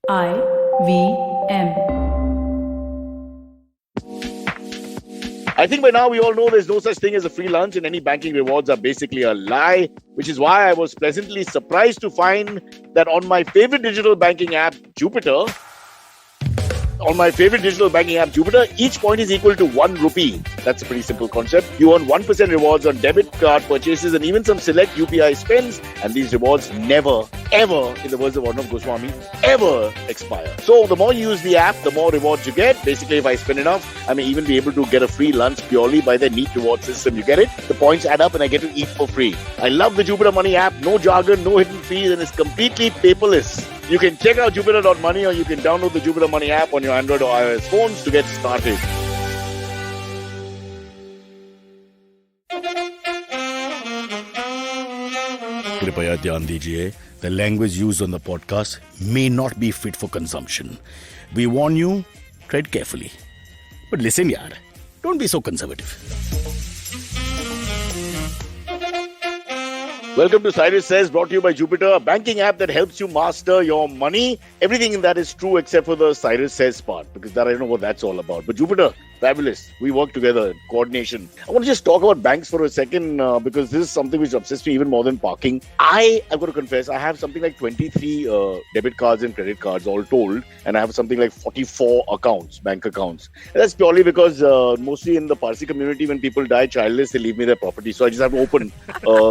IVM. I think by now we all know there's no such thing as a free lunch, and any banking rewards are basically a lie, which is why I was pleasantly surprised to find that on my favorite digital banking app, Jupiter, each point is equal to 1 rupee. That's a pretty simple concept. You earn 1% rewards on debit card purchases and even some select UPI spends. And these rewards never, ever, in the words of Arnab Goswami, ever expire. So the more you use the app, the more rewards you get. Basically, if I spend enough, I may even be able to get a free lunch purely by their neat reward system. You get it? The points add up and I get to eat for free. I love the Jupiter Money app. No jargon, no hidden fees, and it's completely paperless. You can check out Jupiter.money or you can download the Jupiter Money app on your Android or iOS phones to get started. कृपया ध्यान दीजिए, the language used on the podcast may not be fit for consumption. We warn you, tread carefully. But listen yaar, don't be so conservative. Welcome to Cyrus Says, brought to you by Jupiter, a banking app that helps you master your money. Everything in that is true except for the Cyrus Says part, because that I don't know what that's all about. But Jupiter, fabulous. We work together in coordination. I want to just talk about banks for a second, because this is something which obsesses me even more than parking. I've got to confess, I have something like 23 debit cards and credit cards all told, and I have something like 44 accounts, bank accounts. And that's purely because mostly in the Parsi community, when people die childless, they leave me their property. So I just have to open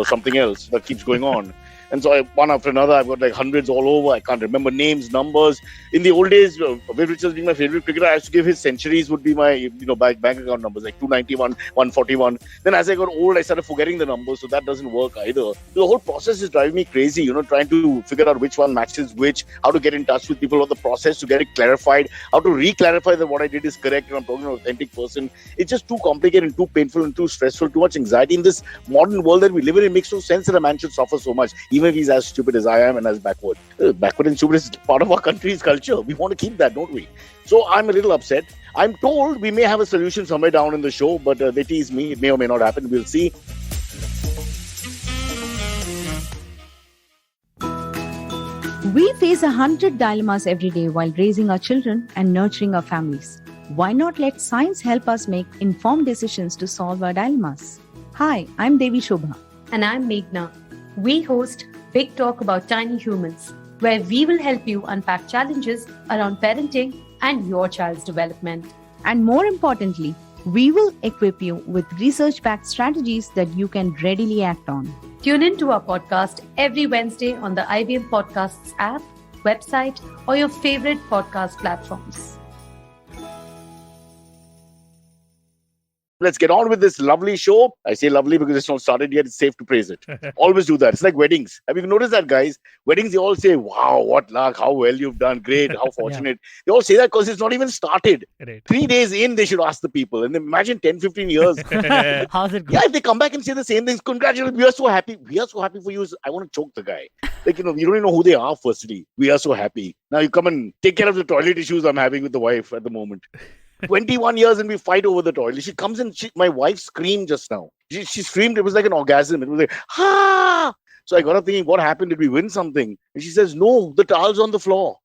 something else that keeps going on. And so one after another, I've got like hundreds all over. I can't remember names, numbers. In the old days, Viv Richards being my favorite cricketer, I used to give his centuries would be my bank account numbers, like 291, 141. Then as I got old, I started forgetting the numbers, so that doesn't work either. The whole process is driving me crazy, trying to figure out which one matches which, how to get in touch with people, or the process to get it clarified, how to re-clarify that what I did is correct and I'm talking to an authentic person. It's just too complicated and too painful and too stressful, too much anxiety. In this modern world that we live in, it makes no sense that a man should suffer so much, even if he's as stupid as I am and as backward. Backward and stupid is part of our country's culture. We want to keep that, don't we? So I'm a little upset. I'm told we may have a solution somewhere down in the show, but they tease me. It may or may not happen. We'll see. We face 100 dilemmas every day while raising our children and nurturing our families. Why not let science help us make informed decisions to solve our dilemmas? Hi, I'm Devi Shobha. And I'm Meghna. We host Big Talk About Tiny Humans, where we will help you unpack challenges around parenting and your child's development. And more importantly, we will equip you with research-backed strategies that you can readily act on. Tune in to our podcast every Wednesday on the IVM Podcasts app, website, or your favorite podcast platforms. Let's get on with this lovely show. I say lovely because it's not started yet. It's safe to praise it. Always do that. It's like weddings. Have you noticed that, guys? Weddings, they all say, wow, what luck, how well you've done, great, how fortunate. They all say that because it's not even started. Right. 3 days in, they should ask the people. And then imagine 10, 15 years. How's it going? Yeah, if they come back and say the same things, congratulations, we are so happy. We are so happy for you. I want to choke the guy. You don't even know who they are, firstly. We are so happy. Now you come and take care of the toilet issues I'm having with the wife at the moment. 21 years and we fight over the toilet. She comes in, my wife screamed just now. She screamed, it was like an orgasm. It was like, ah! So I got up thinking, what happened? Did we win something? And she says, no, the towel's on the floor.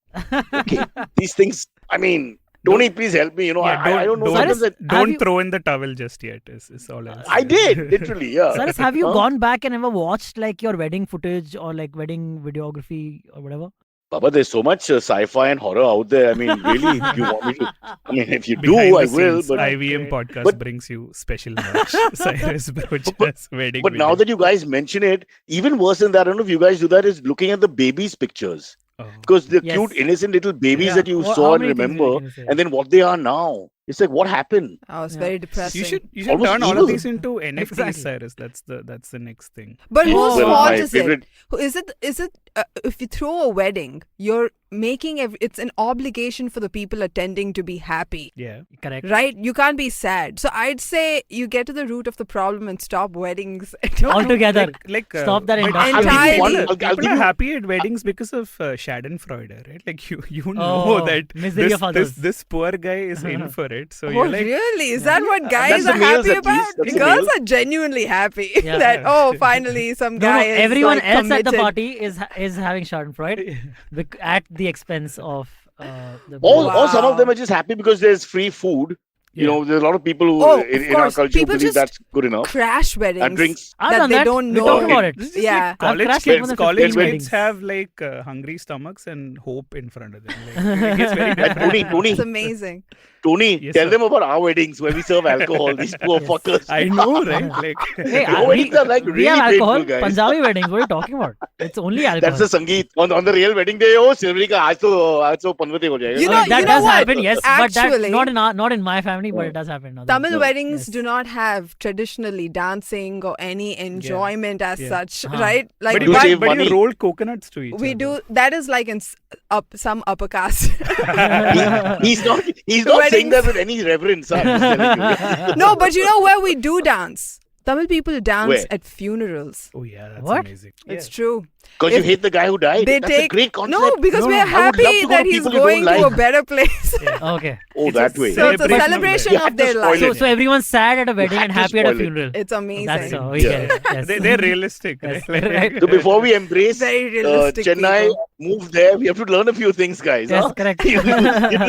Okay, these things, Tony, please help me. I don't know. Don't throw in the towel just yet, is all else. I did, literally, yeah. Cyrus, have you gone back and ever watched like your wedding footage or like wedding videography or whatever? Baba, there's so much sci-fi and horror out there. Really, if you want me to, if you Behind do, I the will. scenes, But IVM podcast brings you special merch. Cyrus Brocha's wedding. But now that you guys mention it, even worse than that, I don't know if you guys do that, is looking at the babies' pictures. Because the cute, innocent little babies that you saw and remember, and then what they are now. It's like, what happened? I was very depressing. You should Almost turn all evil. of these into NFTs, Exactly. Cyrus. That's the next thing. But whose fault my is favorite- it? Is it if you throw a wedding, you're making it's an obligation for the people attending to be happy. Yeah. Correct. Right? You can't be sad. So I'd say you get to the root of the problem and stop weddings. Altogether. Stop that but industry. Entirely. People are happy at weddings because of Schadenfreude, right? Like you know that misery of others. this poor guy is in for it. So Oh, you're like, really? Is that what guys That's the are males happy at about? least. That's the Girls males. are genuinely happy Yeah. finally some No, guy is everyone like, else at the committed. party is having Schadenfreude at the expense of the. Or some of Wow. them are just happy because there's free food. You Yeah. know, there's a lot of people who Oh, of in our course. culture People believe just that's good enough. Crash weddings. And drinks. I've that done they that. don't We know. talked about it. This is Yeah. like college crashed kids. more than College 15 kids weddings. have like hungry stomachs and hope in front of them. Like, it's very different. Tony, It's amazing. Tony, Yes, tell sir. them about our weddings where we serve alcohol. These poor Yes. fuckers. I know, right? Like, Hey, Our weddings are like we really have alcohol. painful, guys. Punjabi weddings. What are you talking about? It's only alcohol. That's the Sangeet. On the real wedding day, oh, Silverie ka aaj to panvate ho jayega. You know- that does what? happen, yes, but that Actually- not in my family, but it does happen. in others. Tamil No. weddings Yes. do not have traditionally dancing or any enjoyment as Yeah. such, Uh-huh. right? Like, but you but save but money. you roll coconuts to each we other. do. That is like in some upper caste. He's not saying that with any reverence. I'm just telling you. No, but you know where we do dance? Tamil people dance Where? at funerals. Oh yeah, that's What? amazing. It's true. Because you If hate the guy who died. They That's take a great concept. no, because No, we no. are I would love happy to go to that he's people you going don't to a like. better place. Okay. Oh, It's that a way. So it's a Celebration of celebration life. of their You had to life. spoil So everyone's sad at a wedding had and to happy at a spoil it. funeral. It's amazing. That's so we Yeah. get it. Yes. They're realistic, Yes, right? Like, right. So before we embrace Very realistic Chennai, people. move there, we have to learn a few things, guys. Yes, Huh? correct. You do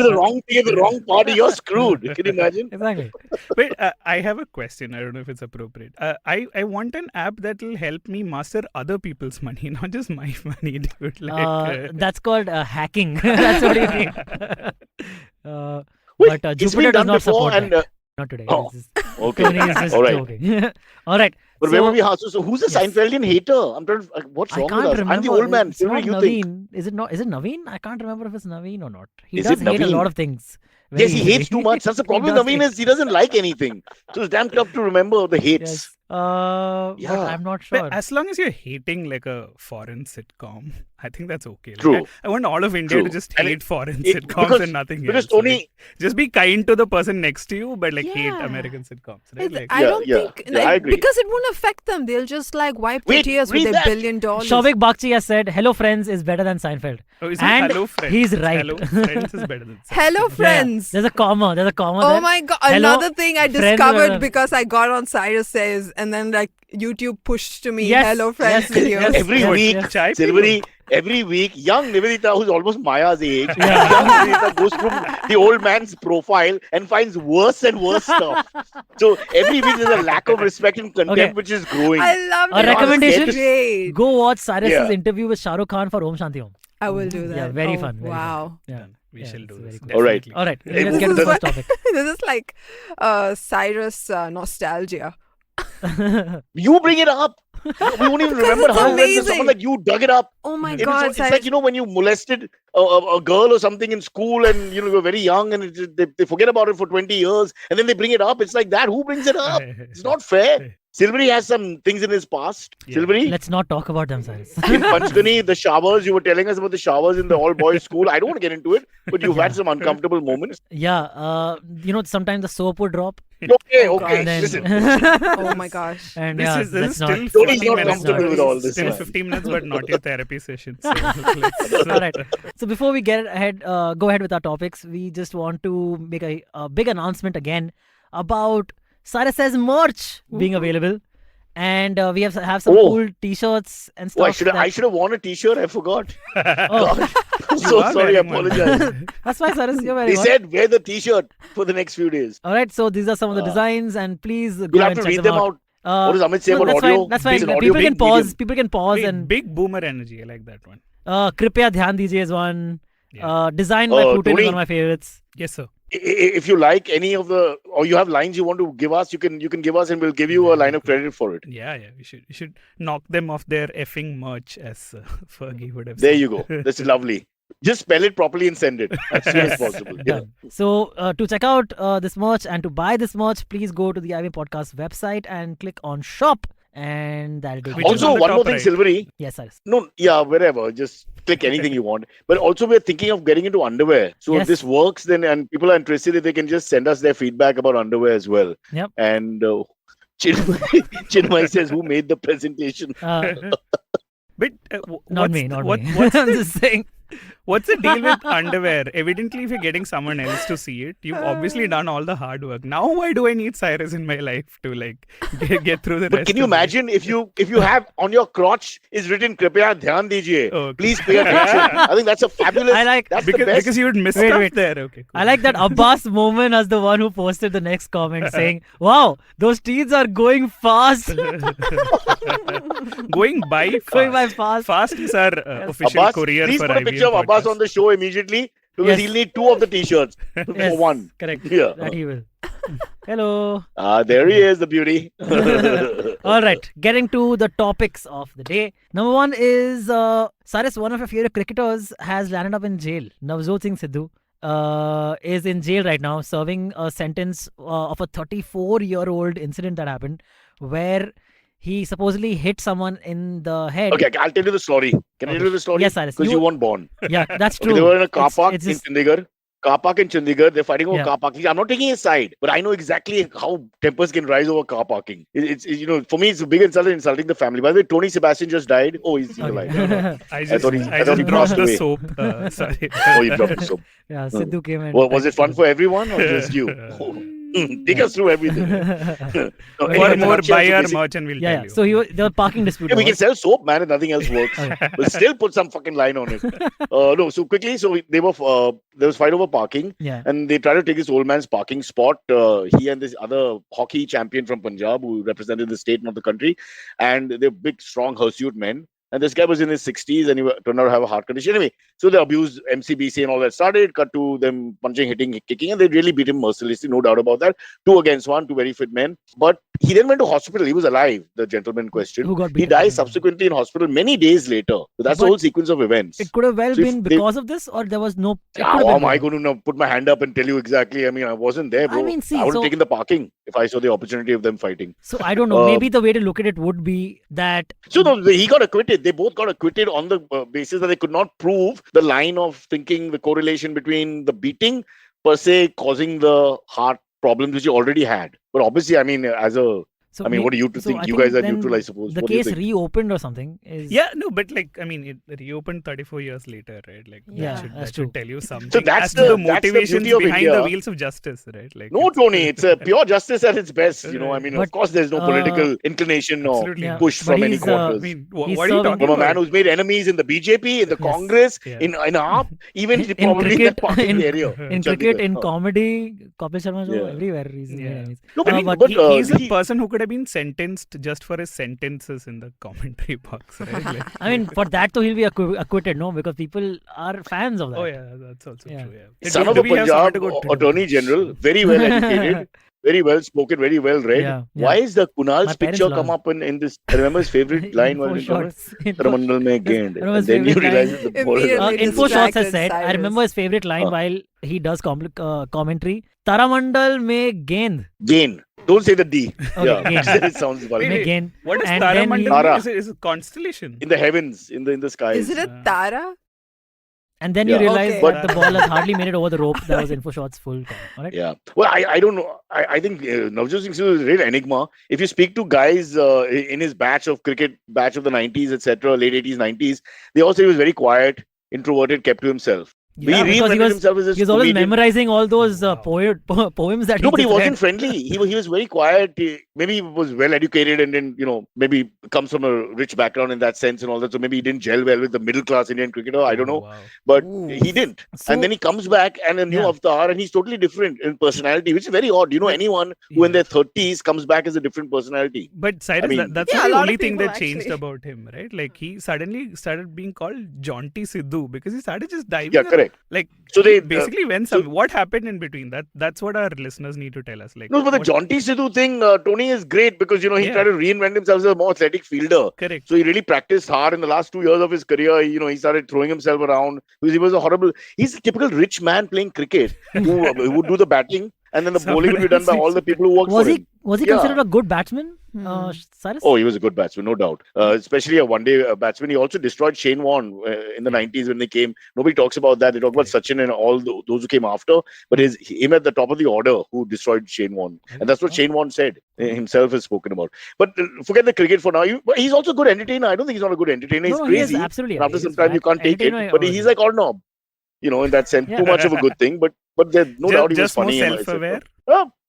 the wrong thing at the wrong party, you're screwed. Can you imagine? Exactly. Wait, I have a question. I don't know if it's appropriate. I want an app that will help me master other people's money, not just my money, dude. Like, That's called hacking. That's what you mean. Wait, But it's Jupiter been does done not before support and that. Not today. oh, This is- okay. Tony is just All right. joking. All right. But where were we? So who's the Yes. Seinfeldian hater? I'm trying to. What's I wrong can't with us? remember. I'm the old man. It's not Silverie, you think? Naveen. Is it not? Is it Naveen? I can't remember if it's Naveen or not. He Is does it hate a Naveen? lot of things. very Yes, he hates easily. too much. That's the He problem. does Naveen hate- is he doesn't like anything. So it's damn tough to remember the hates. Yes. But Yeah. I'm not but sure. as long as you're hating like a foreign sitcom, I think that's okay. Like, True. I want all of India to True. just And hate foreign it- sitcoms because- and nothing Because else. Tony, Like, just be kind to the person next to you, but like hate Yeah. American sitcoms, right? It's- Like, I Yeah, don't yeah. think Yeah, I agree. because it won't affect them. They'll just like wipe their Wait, tears with read their that. $1 billion. Shavik Bakshi has said, "Hello Friends" is better than Seinfeld. oh, it's and not Hello Friends. he's It's right. Hello Friends is better than Hello, Seinfeld. friends. There's a comma. There's a comma Oh there. my god! Hello, Another thing I friends discovered were- because I got on Cyrus Says, and then like YouTube pushed to me Yes, Hello Friends yes, videos. yes. every week, yes. Chai Silverie, every week, young Niveditha, who's almost Maya's age, Yeah. young Niveditha goes through the old man's profile and finds worse and worse stuff. So every week there's a lack of respect and contempt Okay. which is growing. I love A it. recommendation? It's great. Go watch Cyrus's Yeah. interview with Shah Rukh Khan for Om Shanti Om. I will do that. Yeah, very Oh, fun. Very wow. Fun. Yeah. We Yeah, shall it's do very this. cool. All right. definitely. All right. Hey, Let's this get to is the what- first topic. This is like Cyrus nostalgia. You bring it up. We won't even remember it's how when amazing. someone like you dug it up. Oh my It's god, like when you molested a girl or something in school and you were very young and they forget about it for 20 years and then they bring it up. It's like that. Who brings it up? It's not fair. Silverie has some things in his past. Yeah. Silverie, Let's not talk about them, Cyrus. in Panchgani, the showers, you were telling us about the showers in the all-boys school. I don't want to get into it, but you've had some uncomfortable moments. Yeah. Sometimes the soap would drop. Okay, Oh, okay. And then, Listen, oh my gosh. And This yeah, is let's still not. Tony's 15 not minutes. comfortable with all this, Still man. 15 minutes, but not your therapy session. So All right. So before we get ahead, go ahead with our topics. We just want to make a big announcement again about Cyrus Says merch being available, and we have some Oh. cool T-shirts and oh, stuff. I should have worn a t-shirt. I forgot. Oh, I'm You so are sorry. I wearing one. apologize. that's why, Cyrus. You're very They good. said wear the t-shirt for the next few days. All right. So these are some of the Ah. designs, and please go You'll have and to check read them out. What does Amit say no, about that's audio? Fine. That's fine. It's an audio People can big pause. medium. People can pause Wait, and big boomer energy. I like that one. Kripya Dhyan Dijiye is one. Yeah. Design by Putin is Tony? one of my favorites. Yes, sir. If you like any of the, or you have lines you want to give us, you can give us, and we'll give you a line of credit for it. Yeah. We should knock them off their effing merch, as Fergie would have There said. you go. That's lovely. Just spell it properly and send it as soon as possible. Yeah. Done. So to check out this merch and to buy this merch, please go to the IVM Podcast website and click on shop, and that'll take Which you. is Also, on the one more top thing, right. Silverie. Yes, Cyrus. No, yeah, wherever. Just click anything you want. But also, we're thinking of getting into underwear. So Yes. if this works, then and people are interested, if they can just send us their feedback about underwear as well. Yep. And Chinmay says, "Who made the presentation?" Uh, But not me. what's I'm the, just saying. What's the deal with underwear? Evidently, if you're getting someone else to see it, you've obviously done all the hard work. Now, why do I need Cyrus in my life to like get through the But rest? can you of it? imagine if you have on your crotch is written "Kripaya dhyan dijiye." Okay. Please pay attention. I think that's a fabulous. I like- that's the Because, best. because you would miss Wait, stuff wait. there. Okay. Cool. I like that Abbas Momin as the one who posted the next comment saying, "Wow, those teens are going fast." Going by fast. Going by fast. Fast is our official Abbas, courier please for put a IVM picture of Abbas podcast. on the show immediately because Yes. he'll need 2 of the t-shirts for Yes, one. correct. Yeah. That he will. Hello. There he is, the beauty. All right, getting to the topics of the day. Number one is Cyrus, one of your favorite cricketers, has landed up in jail. Navjot Singh Siddhu is in jail right now, serving a sentence of a 34-year-old incident that happened where he supposedly hit someone in the head. Okay, I'll tell you the story. Can I Okay. tell you the story? Yes, Cyrus. Because you weren't born. Yeah, that's Okay, true. they were in a car park It's in just- Chandigarh. Car park in Chandigarh. They're fighting over Yeah. car parking. I'm not taking his side, but I know exactly how tempers can rise over car parking. It's for me, it's a big insult insulting the family. By the way, Tony Sebastian just died. Oh, he's still alive. Okay. I just, thought he dropped passed the away. soap. Sorry. Oh, you dropped the soap. Yeah, Siddhu came in. Was it fun for everyone or just you? Take us through everything. No, For anyway, in a more, nutshell, buy so our basic- merch and we'll Yeah, tell yeah. you. So the parking dispute. Yeah, we can was- sell soap, man, if nothing else works. Okay. But still put some fucking line on it. No, so quickly, they were there was fight over parking, Yeah. and they tried to take this old man's parking spot. He and this other hockey champion from Punjab who represented the state, not the country, and they're big, strong, hirsute men. And this guy was in his 60s and he turned out to have a heart condition. Anyway, so they abused MCBC and all that started, cut to them punching, hitting, kicking, and they really beat him mercilessly, no doubt about that. 2 against 1, 2 very fit men. But he then went to hospital. He was alive, the gentleman in question. Who got He beaten? died subsequently in hospital many days later. So that's the But whole sequence of events. It could have well So if been they- because of this, or there was no. it How could have am been I because- going to put my hand up and tell you exactly? I mean, I wasn't there, bro. I mean, see, I would have so- taken the parking if I saw the opportunity of them fighting. So I don't know. Uh, Maybe the way to look at it would be that. So no, he got acquitted. They both got acquitted on the basis that they could not prove the line of thinking, the correlation between the beating per se causing the heart problems which he already had. But obviously, I mean, So what do you two so think? I You guys are then neutral, I suppose. The What do you case think? reopened or something. Is Yeah, no, but like, I mean, it reopened 34 years later, right? Like, Yeah, that that's should true. tell you something. that's as to the the motivations beauty of behind the India. wheels of justice, right? Like, No, Tony, it's a pure justice at its best. I mean, But, of course, there's no political inclination or Absolutely Yeah, not. push but from any he's, I quarters. mean, He's what are you serving- talking From a about? man who's made enemies in the BJP, in the Yes. Congress, Yeah. in AAP, even In probably cricket, in the parking in- area. in cricket, Chandigarh. in comedy, Kapil Sharma show, Yeah. everywhere. He's made Yeah. enemies. No, but, but He's a he- person who could have been sentenced just for his sentences in the commentary box, right? Like, I mean, for that though, he'll be acquitted, no? Because people are fans of that. oh yeah, that's also Yeah. true. Yeah. son Do of a we have someone Punjab to go to? Attorney General, very well educated, very well spoken, very well read. Yeah, yeah. Why is the My Kunal's parents picture love come him. up in this? I remember his favorite line Info was shots. Taramandal mein gained. One of his And then you favorite realize lines. that the ball is Immediately Info shots has distracted said, I Cyrus. remember his favorite line while he does commentary. Taramandal mein gend. gain. Don't say the D. Okay, Yeah, gain. it sounds vulgar. Wait, Mein wait. gain. What is And then he- Taramandal? Tara. Is it a constellation? In the heavens, in the skies. Is it a Tara? And then Yeah. you realize Okay. that the ball has hardly made it over the rope. That was Info Shots full time. Alright? Yeah. Well, I don't know. I think Navjot Singh Siddhu is a real enigma. If you speak to guys in his batch of cricket, batch of the 90s, etc., late 80s, 90s, they all say he was very quiet, introverted, kept to himself. Yeah, he because reinvented himself as he was always comedian. memorizing all those poems that No, but he just wasn't read. friendly. He was very quiet. Maybe he was well educated and then, maybe comes from a rich background in that sense and all that. So maybe he didn't gel well with the middle class Indian cricketer. I don't know. Wow. But Ooh. he didn't. So- And then he comes back and a new Yeah. avatar and he's totally different in personality, which is very odd. You know, anyone who in Yeah. their 30s comes back as a different personality. But Cyrus, mean- that's Yeah, not a the lot only of thing people that changed actually. about him, right? Like he suddenly started being called Jaunty Sidhu because he started just diving. Yeah, up. correct. Like So they basically what happened in between? That's what our listeners need to tell us. Like No, but the what- Jaunty Sidhu thing, Tony, is great because, he Yeah. tried to reinvent himself as a more athletic fielder. Correct. So he really practiced hard in the last 2 years of his career. He started throwing himself around because he was he's a typical rich man playing cricket who would do the batting and then the bowling would be done by all the people who worked Was for him. he Yeah. considered a good batsman, Hmm. Cyrus? Oh, he was a good batsman, no doubt. Especially a one-day batsman. He also destroyed Shane Warne in the 90s when they came. Nobody talks about that. They talk about Sachin and all those who came after. But him at the top of the order who destroyed Shane Warne. And that's what Shane Warne said. Himself has spoken about. But forget the cricket for now. He's also a good entertainer. I don't think he's not a good entertainer. He's No, he is crazy. absolutely. And after He some is time, you can't take it. entertainer, But he's like Arnob. in that sense, too much of a good thing. But there's no doubt he was Just more funny. self-aware.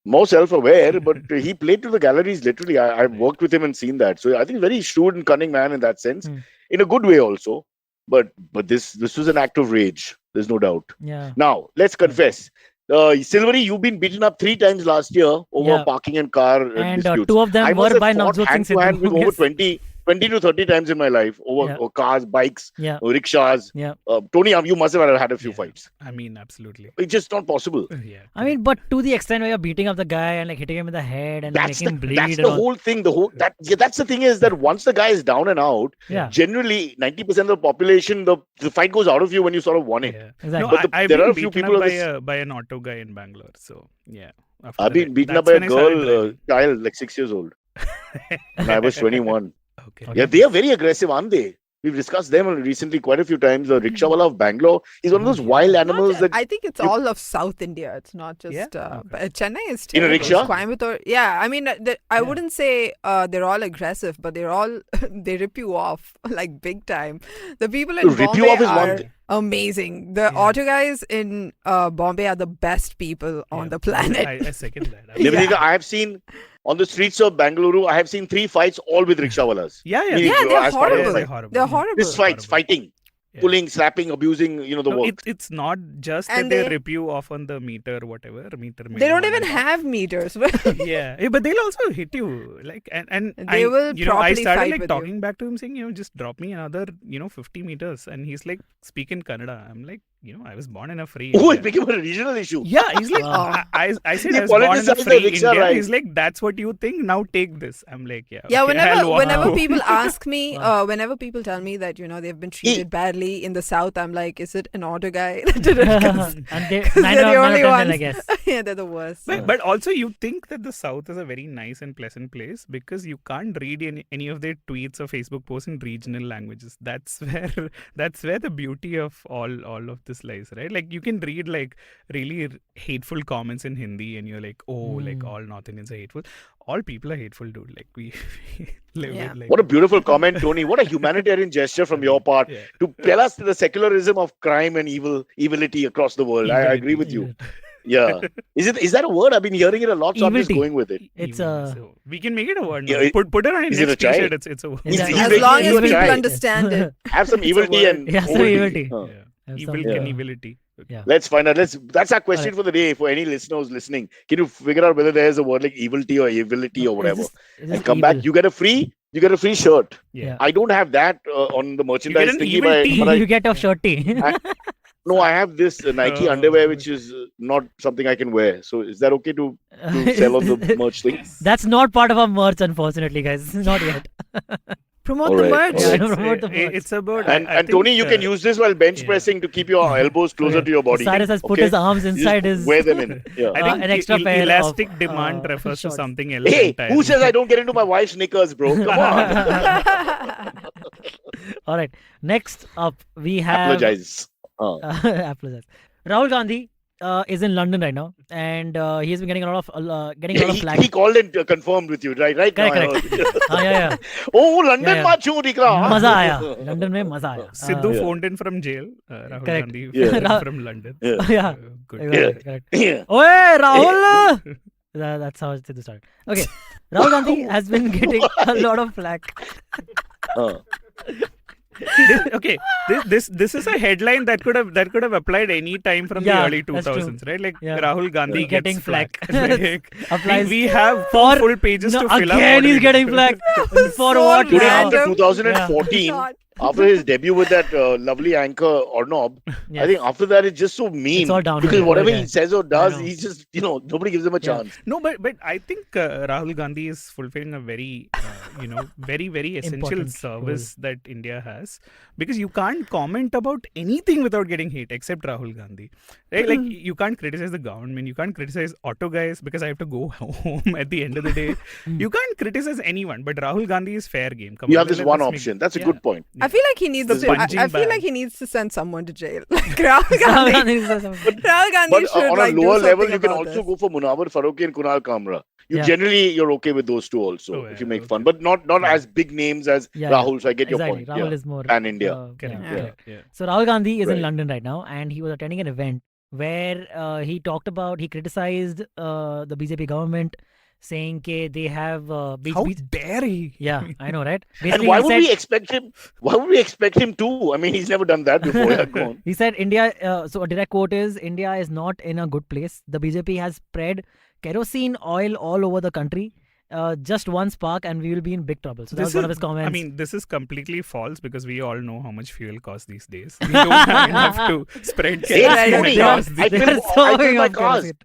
More self-aware, but he played to the galleries literally. I've worked with him and seen that. So I think very shrewd and cunning man in that sense, in a good way also. But this was an act of rage. There's no doubt. Yeah. Now let's confess. Silverie, you've been beaten up 3 times last year over parking and car And disputes. 2 of them I must were have by fought Navjot Singh hand to hand with Siddhu. over 20 to 30 times in my life over cars, bikes, rickshaws. Yeah. Tony, you must have had a few fights. I mean, absolutely. It's just not possible. Yeah. I mean, but to the extent where you're beating up the guy and like hitting him in the head and That's making him bleed. that's and the all. whole thing. That's the thing is that once the guy is down and out, generally 90% of the population, the fight goes out of you when you sort of won it. Yeah. Exactly. No, I've there been are a few beaten people up of by an auto guy in Bangalore. So yeah. I've been beaten up by a girl, child, like 6 years old, and I was 21. Okay. Yeah, they are very aggressive, aren't they? We've discussed them recently quite a few times. The rickshawala of Bangalore, he's one of those wild animals that. I think it's all of South India. It's not just but Chennai is In a terrible. rickshaw? Coimbatore, I mean, I wouldn't say they're all aggressive, but they're all they rip you off like big time. The people in To rip you Bombay off is one are thing. amazing. The auto guys in Bombay are the best people on the planet. I second that. Niveditha, I have seen on the streets of Bangalore, I have seen 3 fights all with rickshawalas. Yeah. Meaning, they're as part of horrible. the fight. Horrible. They're horrible. This fights, fighting, pulling, slapping, abusing, the No, work. it's not just And that they they- rip you off on the meter, whatever meter. They don't minimum even and all. have meters. Yeah, but they'll also hit you and They will I properly started fight like with talking back to him saying, just drop me another 50 meters, and he's like, speak in Kannada. I'm like, I was born in a free Oh, it India. became a regional issue. Yeah, he's like, Wow. I said He I was born in a politicized the free rickshaw India. ride. He's like, that's what you think. Now take this. I'm like, Yeah, okay, I'll walk whenever home. people ask me, whenever people tell me that they've been treated badly in the South, I'm like, is it an auto guy? And they, Because nine they're the out of only 10, ones. I guess. Yeah, they're the worst. But also you think that the South is a very nice and pleasant place because you can't read any of their tweets or Facebook posts in regional languages. That's where the beauty of all of this lies, right? Like you can read like really hateful comments in Hindi and you're like, like all North Indians are hateful. All people are hateful, dude. Like we live with like. What a beautiful comment, Tony. What a humanitarian gesture from your part to tell us the secularism of crime and evility across the world. I agree with you. Yeah. Is that a word? I've been hearing it a lot, so I'm just Evility. going with it. It's So we can make it a word. Yeah, Now. Put it on is your it next a chai? t-shirt. It's a word. He's As making long it as a people chai. understand it. Have some evility word. and Yeah, some overty. evility. Huh. Yeah. Have Evil some- canivility. Yeah. Let's find out. That's our question Alright. for the day for any listeners listening. Can you figure out whether there's a word like evility or evility or It's whatever? just- it's And just come back. evil. You get a free shirt. Yeah. I don't have that on the merchandise an thingy, evil tee. but I, You get a shirty. no, I have this Nike Oh, underwear, okay. which is not something I can wear. So is that okay to sell on the merch thing? That's not part of our merch, unfortunately, guys. Not yet. Promote All the right. merch. Yeah, I It's, don't promote the merch. it's about And I think, Tony, you can use this while bench yeah. pressing to keep your elbows closer to your body. Cyrus has put Okay? his arms You just inside his. wear them in. Yeah. I think an extra pair elastic of, demand refers to shorts. something else. Hey, entirely. who says I don't get into my wife's knickers, bro? Come on. All right. Next up, we have. Apologize. Apologize. Rahul Gandhi is in London right now, and he has been getting a lot of flack. He called and confirmed with you, right? Right now. Correct, I heard. yeah. Oh, London Yeah. मा चूं निकला? मजा आया. London में मजा आया. Sidhu Yeah. phoned in from jail. Rahul Correct. Gandhi Yeah. phoned in from London. Yeah. Yeah. Good. Exactly, correct. Yeah. Oye, Rahul! That's how Sidhu started. Okay. Rahul Gandhi has been getting a lot of flack. Okay, this is a headline that could have applied any time from Yeah, the early that's true. 2000s, right? Like Yeah. Rahul Gandhi Getting gets flack. Like, Applies we have for- full pages to fill up. Again, What do he's we getting do? flack. For So what? Today, now? after Random. 2014, God. after his debut with that lovely anchor Arnob, Yes. I think after that it's just so mean. It's all downhill. Because whatever Okay. he says or does, I know. he's just, nobody gives him a Yeah. chance. No, but I think Rahul Gandhi is fulfilling a very, very, very essential Important service that India has, because you can't comment about anything without getting hate except Rahul Gandhi, right? Like you can't criticize the government, you can't criticize auto guys because I have to go home at the end of the day. You can't criticize anyone, but Rahul Gandhi is fair game. Come You on, have this let's one make- option. That's a Yeah. good point. I feel like he needs The to. I punching feel bag. like he needs to send someone to jail. Like Rahul Rahul Gandhi. Gandhi is something. Rahul Gandhi But should on like a do lower level, something you can about also this. go for Munawar Farooqi and Kunal Kamra. generally you're okay with those two also Oh, if yeah, you make okay. fun, but not as big names as Rahul. So I get your exactly. point. Rahul Yeah. is more Pan India. Correct. Yeah. Correct. Yeah. So Rahul Gandhi is in Right. London right now, and he was attending an event where he criticized the BJP government, saying that they have How dare he? yeah, I know, right? And Basically, why he would said, we expect him? Why would we expect him to? I mean, he's never done that before. Yeah, go on. he said India. So a direct quote is, India is not in a good place. The BJP has spread kerosene oil all over the country. Just one spark, and we will be in big trouble. So that was one of his comments. I mean, this is completely false because we all know how much fuel costs these days. We don't have enough to spread Hey, kerosene Tony, across I the They're filled throwing my up cars. kerosene.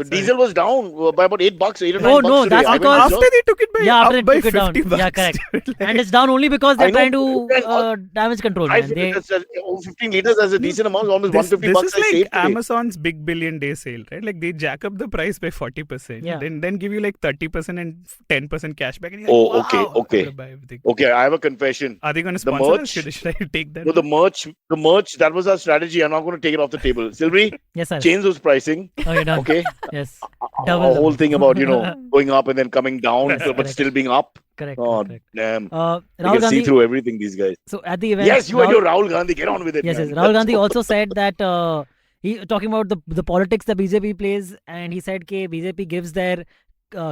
But diesel was down by about $8, $8 or $9 Oh, no, today. that's I went because- to after they took it by Yeah, up after they by took it down. 50 bucks. Yeah, correct. Like, And it's down only because I they're trying know, to damage control. I Man. They, figured 15 liters as a decent amount, almost this 150 is bucks I like saved today. Amazon's big billion day sale, right? Like they jack up the price by 40%, Yeah. then give you like 30% and 10% cashback. And you're Oh, like, wow, okay. I'm gonna buy everything. Okay, I have a confession. Are they going to The sponsor us? merch- Should I take that? No, the merch, that was our strategy. I'm not going to take it off the table. Silverie, yes, sir. change those pricing. Oh, you're done. Okay. Yes. A Double. whole thing about, going up and then coming down, Yes, but correct. still being up. Correct. Oh, correct. damn. You Rahul can see Gandhi. through everything, these guys. So at the event, Yes, you and your Rahul Gandhi. Get on with it, Yes, man. yes. Rahul Gandhi also said that he talking about the politics that BJP plays, and he said that BJP gives their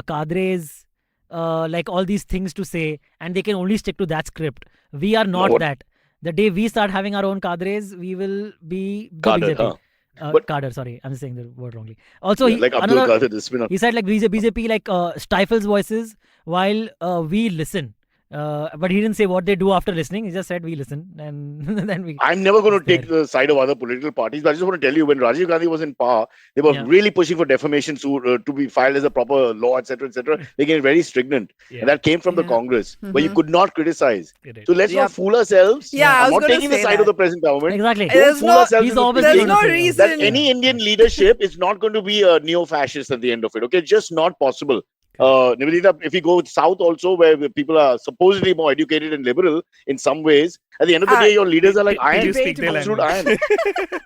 cadres like all these things to say, and they can only stick to that script. We are not What? that. The day we start having our own cadres, we will be the Cadre, BJP. huh? But- Cadre, sorry, I'm saying the word wrongly. Also, Like Abdul another, Qadir, the spinner. he said like BJP like stifles voices while we listen. But he didn't say what they do after listening. He just said we listen, and then we. I'm never going to It's there. take the side of other political parties, but I just want to tell you, when Rajiv Gandhi was in power, they were Yeah. really pushing for defamation suit to be filed as a proper law, etc., etc. They get very stringent, Yeah. and that came from the Yeah. Congress, where you could not criticize. Right. So let's Yep. not fool ourselves. Yeah, I I'm was not gonna taking the say side that. of the present government. Exactly. There's Fool no- ourselves He's into always thinking There's no saying reason. that any Indian leadership is not going to be a neo-fascist at the end of it. Okay, just not possible. Niveditha, if you go south also, where the people are supposedly more educated and liberal in some ways, at the end of the day, your leaders are like Did iron, you speak their absolute language? iron.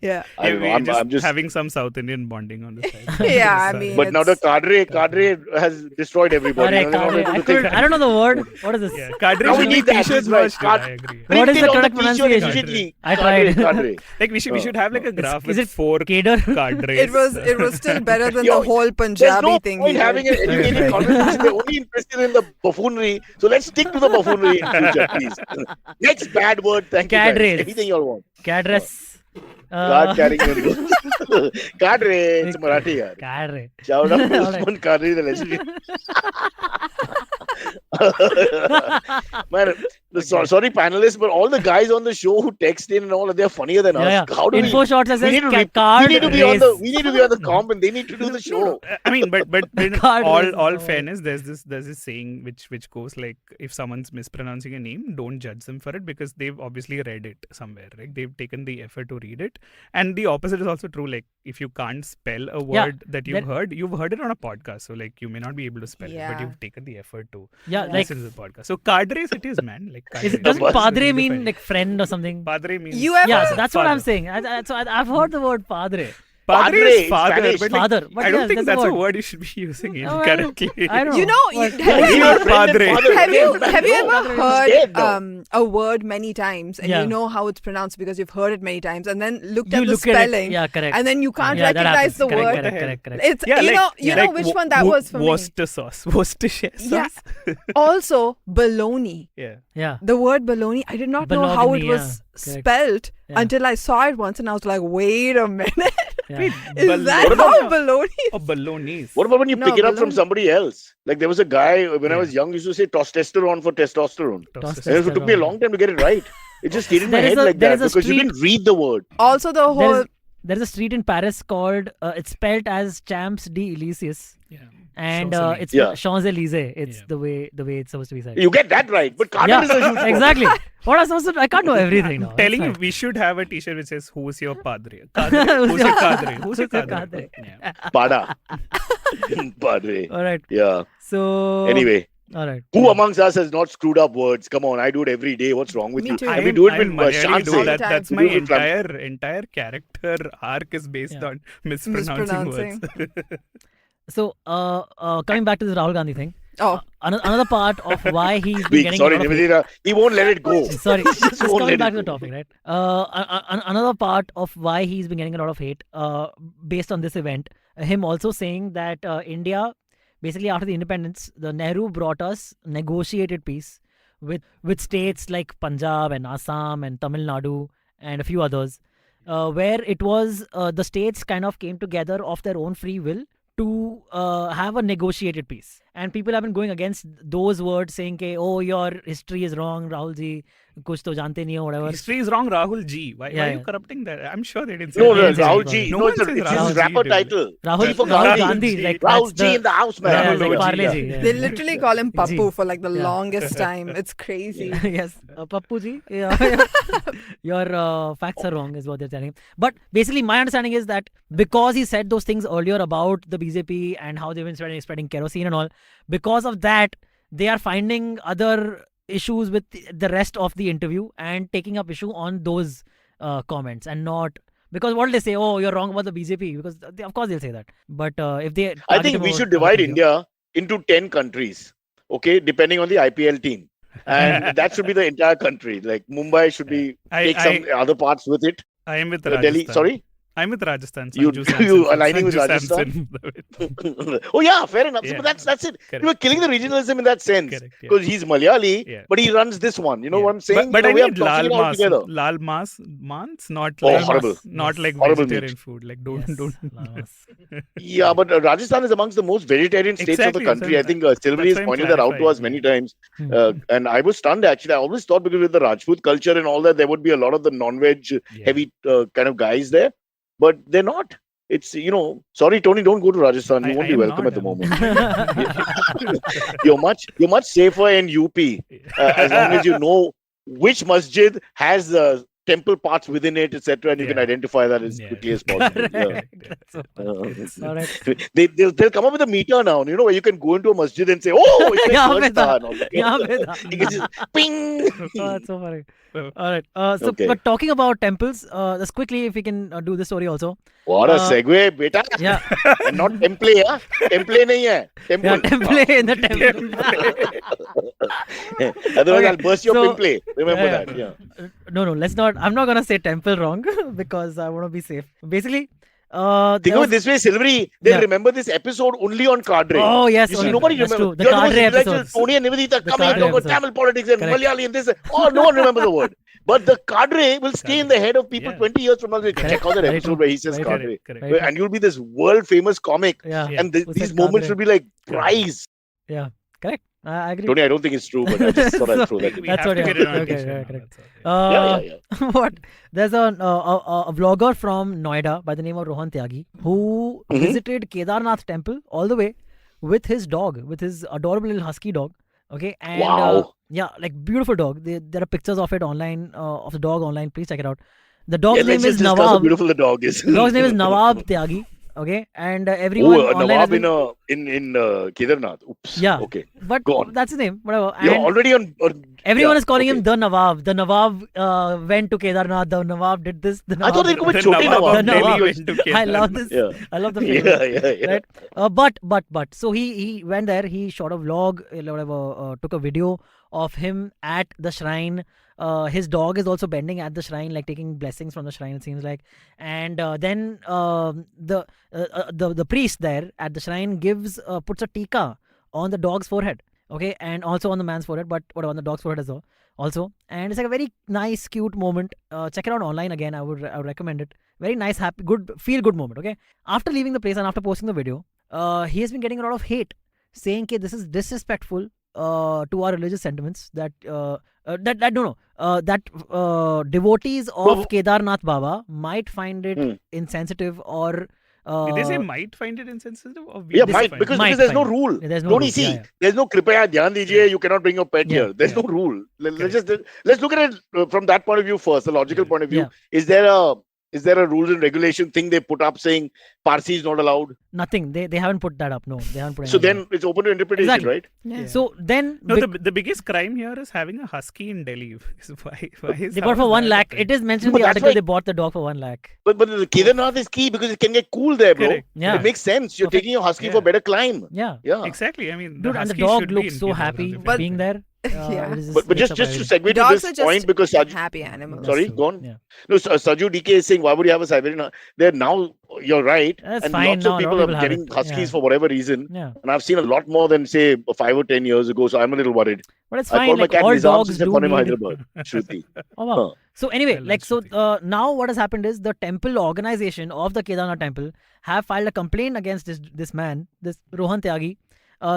Yeah. I don't know. We're I'm just. having some South Indian bonding on the side. Yeah, I Sorry. mean, But now the cadre has destroyed everybody. Correct, They're not correct. able to think. I don't know the word. What is this? Yeah, cadre Now we should be need that, t-shirts that's right. merged, Cad- I agree. What is Print the it on correct t-shirt pronunciation? immediately. I tried. Cadre. Like we should have like a graph Is with it 4 Kader? cadres. it was still better than Yo, the whole There's Punjabi no thing. point he having did. an educated conversation. They're only interested in the buffoonery. So let's stick to the buffoonery in future, please. Next bad word. Thank you, Cadres. guys. Anything you all want. Cadres. Card carrying members. Cadre. It's Marathi, yaar. Cadre. Shout out to Alright. Usman Kadri, the legendary. Man, sorry panelists, but all the guys on the show who text in and all, they're funnier than Yeah, us. yeah. How do Info shots says we need to card we need to be race. we need to be on the comp and they need to do the show. I mean, but in Card race is all so fairness, there's this saying which goes like, if someone's mispronouncing a name, don't judge them for it because they've obviously read it somewhere, right? They've taken the effort to read it, and the opposite is also true. Like if you can't spell a Yeah, word that you've heard it on a podcast, so like you may not be able to spell it, but Yeah. you've taken the effort to Yeah, like listen to the podcast. So cadres it is, man. Like is, cadres. doesn't Bus. padre mean Redefine. like friend or something? Padre means You ever- Yeah, so that's what I'm father. saying. I've heard the word padre. Padre Padre is is father, Spanish. but like, Father, but I don't yes, think that's that's a a word. word you should be using Oh, I don't- incorrectly. I don't You know, What- have Give you- your friend and Padre. father Have you names, man. have you No. ever Scared now. heard a word many times and Yeah. you know how it's pronounced because you've heard it many times and then looked You at the look at it. spelling Yeah, correct. and then you can't Yeah, that recognize happens. the Correct, word? correct, correct. It's you know which one that was for me. Worcester sauce. Worcestershire Yeah. sauce. Also, baloney. Yeah. Yeah. The word baloney, I did not know how it Bologna, was yeah, correct. spelled Yeah. until I saw it once and I was like, wait a minute. Yeah. Is that how baloney? Or bolognese. What about when you No, pick it up from balloon- somebody else? Like there was a guy when I Yeah. was young used to say testosterone for testosterone. Toss And it took me a long time to get it right. It just stayed in my There is head a- like there that is a because you street- didn't read the word. Also, the whole There's a street in Paris called it's spelled as Champs d'Elysees, Yeah. and Champs-Élysées. it's Yeah. Champs-Élysées. It's Yeah. the way it's supposed to be said. You get that right, but Carter Yeah, is a huge problem. exactly. What am I supposed to? I can't know everything now. Telling you, It's we should have a T-shirt which says "Who's your padre?" Who's Who's your- your cadre? Who's your Who's your cadre? cadre? Yeah. Pada. Padre. fine. All right. Yeah. So Anyway, all right. who amongst us has not screwed up words? Come on, I do it every day. What's wrong with Me you? too. And we do it I'm with Malayali, chance. dude. That's my We do it with entire character arc is based Yeah. on mispronouncing words. mispronouncing. So, coming back to this Rahul Gandhi thing. Oh. Another part of why he's been Speak. getting Sorry, a lot of hate. Niveditha. He won't let it go. Sorry, Just just won't coming let back it to the go. topic, right? Another part of why he's been getting a lot of hate, based on this event, him also saying that India, basically after the independence, the Nehru brought us negotiated peace with states like Punjab and Assam and Tamil Nadu and a few others, where it was the states kind of came together of their own free will to have a negotiated peace. And people have been going against those words, saying, ke, oh, your history is wrong, Rahul ji, kuch to jante nahi ho, whatever. History is wrong, Rahul Ji. Why Yeah, are you yeah. corrupting that? I'm sure they didn't say No, that. no, They Rahul didn't Ji. say No No, one it's says his Rahul Ji, rapper dude. title. Rahul, G for Rahul Gandhi. Gandhi, like Rahul that's Ji the, in the house, man. yeah, Rahul like Ji, Parle yeah. ji, yeah. They literally call him Ji. Pappu for like the Yeah. longest time. It's crazy. Yes, Pappu ji, yeah, your facts are wrong, is what they're telling him. But basically, my understanding is that because he said those things earlier about the BJP and how they've been spreading kerosene and all, because of that, they are finding other issues with the rest of the interview and taking up issue on those comments, and not because what will they say? Oh, you're wrong about the BJP, because of course they'll say that. But if they, I target think him we over should other divide things, India into 10 countries, okay, depending on the IPL team. And that should be the entire country. Like Mumbai should be take some other parts with it. I am with Delhi, Rajasthan. sorry? I'm with Rajasthan. You Sanju Samson. you aligning with Sanju Rajasthan? Samson. Oh yeah, fair enough. Yeah. But that's it. Correct. You were killing the regionalism in that sense. Correct, yeah. Because he's Malayali, Yeah. but he runs this one. You know Yeah. what I'm saying? But In I a way, I'm need tossing lal it all mas, together. lal mas, mans, not Oh, like horrible. not Yes. like Horrible vegetarian meat. food. Like don't Yes, don't. Lamas. Yeah, but Rajasthan is amongst the most vegetarian states Exactly, of the country. I so think that's Silverie why has I'm pointed that out to us clarifying, many yeah. times. And I was stunned actually. I always thought because with the Rajput culture and all that, there would be a lot of the non-veg heavy kind of guys there. But they're not. It's, sorry, Tony, don't go to Rajasthan. You won't be welcome at the moment. You're much safer in UP as long as you know which masjid has the temple parts within it, etc., and you can Yeah. identify that as Yeah. quickly as possible. Yeah. Correct. That's so funny. All right. They'll come up with a meter now, where you can go into a masjid and say, oh, it's Yahan like pe church tha," tha. and all that. Yahan pe tha. You can just ping. Oh, that's so funny. All right. So, Okay. but talking about temples, just quickly, if we can do this story also. What a segue, beta. Yeah. And not temple, yeah? Temple nahi hai. Temple. Yeah, temple in the temple. Otherwise, Okay, I'll burst your so- pimple. Remember Yeah, that. Yeah. No, let's not. I'm not gonna say temple wrong because I want to be safe. Basically, Think there of was- it this way, Silverie. They'll Yeah. remember this episode only on Cadre. Oh yes, You see, okay, nobody that's remembers. true. The You're the most Cadre intellectual episodes. Tony and Niveditha The coming and Cadre talk about episodes. Tamil politics and Correct. Malayali and this. Oh, no one remembers the word. But the Cadre will stay in the head of people Yeah. 20 years from now. They check out that Very episode true. where he says Very Cadre. Correct. Very true. And you'll be this world famous comic. Yeah. Yeah. And Who these said moments Cadre? will be like prize. Yeah. Correct. I agree. Tony, I don't think it's true, but I just thought I'd throw that in. We That's have what to you get have. it on Okay, t-shirt yeah, now, correct. that's all. Yeah. What? There's a vlogger from Noida by the name of Rohan Tyagi who visited Kedarnath temple all the way with his dog, with his adorable little husky dog. Okay, and Wow. yeah, like beautiful dog. There are pictures of it online, of the dog online. Please check it out. The dog's Yeah, name let's is just discuss how Nawab. beautiful the dog is. The dog's name is Nawab Tyagi. Okay, and everyone Oh, online has Nawab been, in Kedarnath. Oops. Yeah. Okay. but go on. that's his name. Whatever. You're And already on. everyone yeah, is calling okay. him the Nawab. The Nawab went to Kedarnath. The Nawab did this. The I thought Nawab they'd go with The Chote Nawab Nawab. The Nawab. went to I love Kedarnath. this. Yeah. I love the Yeah, flavor. yeah. Right? But so he went there. He shot a vlog, whatever, took a video of him at the shrine. His dog is also bending at the shrine, like taking blessings from the shrine. It seems like, and then the priest there at the shrine puts a tika on the dog's forehead. Okay, and also on the man's forehead, but whatever, on the dog's forehead as well. Also, and it's like a very nice, cute moment. Check it out online again. I would recommend it. Very nice, happy, good, feel good moment. Okay. After leaving the place and after posting the video, he has been getting a lot of hate, saying that this is disrespectful to our religious sentiments. That devotees of Well, Kedarnath Baba might find it insensitive or. Did they say might find it insensitive? Or we Yeah, just might find because, it? Might there's no find it. rule. Yeah, there's no Tony, rules. see, Yeah, yeah. there's no kripaya dhyan dijiye. You cannot bring your pet Yeah, here. There's yeah. no rule. Let's look at it from that point of view first. The logical point of view. Yeah. Is there a Is there a rules and regulation thing they put up saying Parsi is not allowed? Nothing. They haven't put that up. No, they haven't put. So anything then up. it's open to interpretation, Exactly. right? Yeah. So then, No, the biggest crime here is having a husky in Delhi. Why is they how bought for is 1 that lakh. okay? It is mentioned in But the that's article why- they bought the dog for 1 lakh. But the Kedarnath is key because it can get cool there, bro. Correct. Yeah. It makes sense. You're Perfect. taking your husky Yeah. for better climb. Yeah. Yeah. Exactly. I mean, Dude, and the husky dog should be looks in so Kedarnath happy if But- being there. Yeah. it is But makes just up to everything. segue to Dogs this are just point, because Saj, happy animals. sorry, true. go on. Yeah. No, Saju DK is saying, why would you have a Siberian? There now, you're right. That's and fine lots now, of a lot people of are people have getting it. huskies Yeah. for whatever reason. Yeah. And I've seen a lot more than, say, 5 or 10 years ago. So I'm a little worried. But it's I fine. called my Like cat all Nizam dogs since I do found him in need. Hyderabad. Shruti. Oh wow. Huh. So anyway, Well, like that's so Shruti. now what has happened is the temple organization of the Kedarnath temple have filed a complaint against this man, this Rohan Tyagi,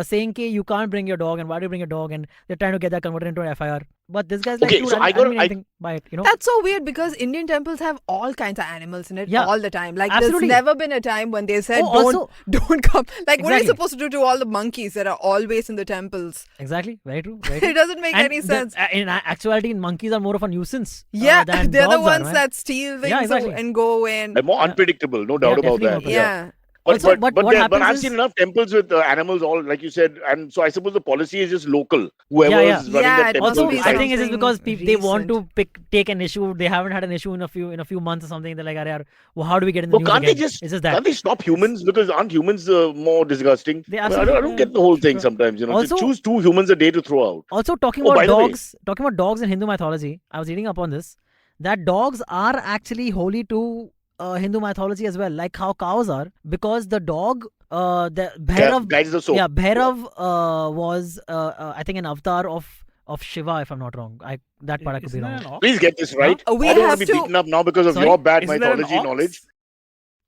saying that you can't bring your dog and why do you bring your dog, and they're trying to get that converted into an FIR. But this guy's like, Okay, dude, so I I didn't got- mean I- anything by it, you know. That's so weird because Indian temples have all kinds of animals in it Yeah. all the time. Like Absolutely. there's never been a time when they said Oh, also- don't come. Like what are you Exactly. supposed to do to all the monkeys that are always in the temples? Exactly. Very true. Very It true. doesn't make And any sense. in actuality, monkeys are more of a nuisance. Yeah, than they're the dogs are, ones man. that steal things Yeah, exactly. and go away and And more Yeah. unpredictable, no doubt about definitely that. more yeah. Also, but what I've happens seen is- enough temples with animals, all like you said, and so I suppose the policy is just local. Whoever Yeah, is yeah. running Yeah, the it temple. must Also, be I decides. think it is because something they want to recent. take an issue. They haven't had an issue in a few months or something. They're like, "Arey, well, how do we get in the Well, news can't again?" they just It's just can't that. they stop humans? Because aren't humans more disgusting? They I absolutely- don't get the whole thing Sure. sometimes. You know, Also- to choose 2 humans a day to throw out. Also, talking Oh, about by the way- dogs in Hindu mythology, I was reading up on this. That dogs are actually holy to Hindu mythology as well, like how cows are, because the dog, the Bhairav, Guides the soul. yeah, Bhairav was I think an avatar of Shiva, if I'm not wrong. That part I could be Isn't wrong. that an ox? Please get this right. We I don't want have to be to- beaten up now because of Sorry? your bad Isn't there an mythology ox? knowledge.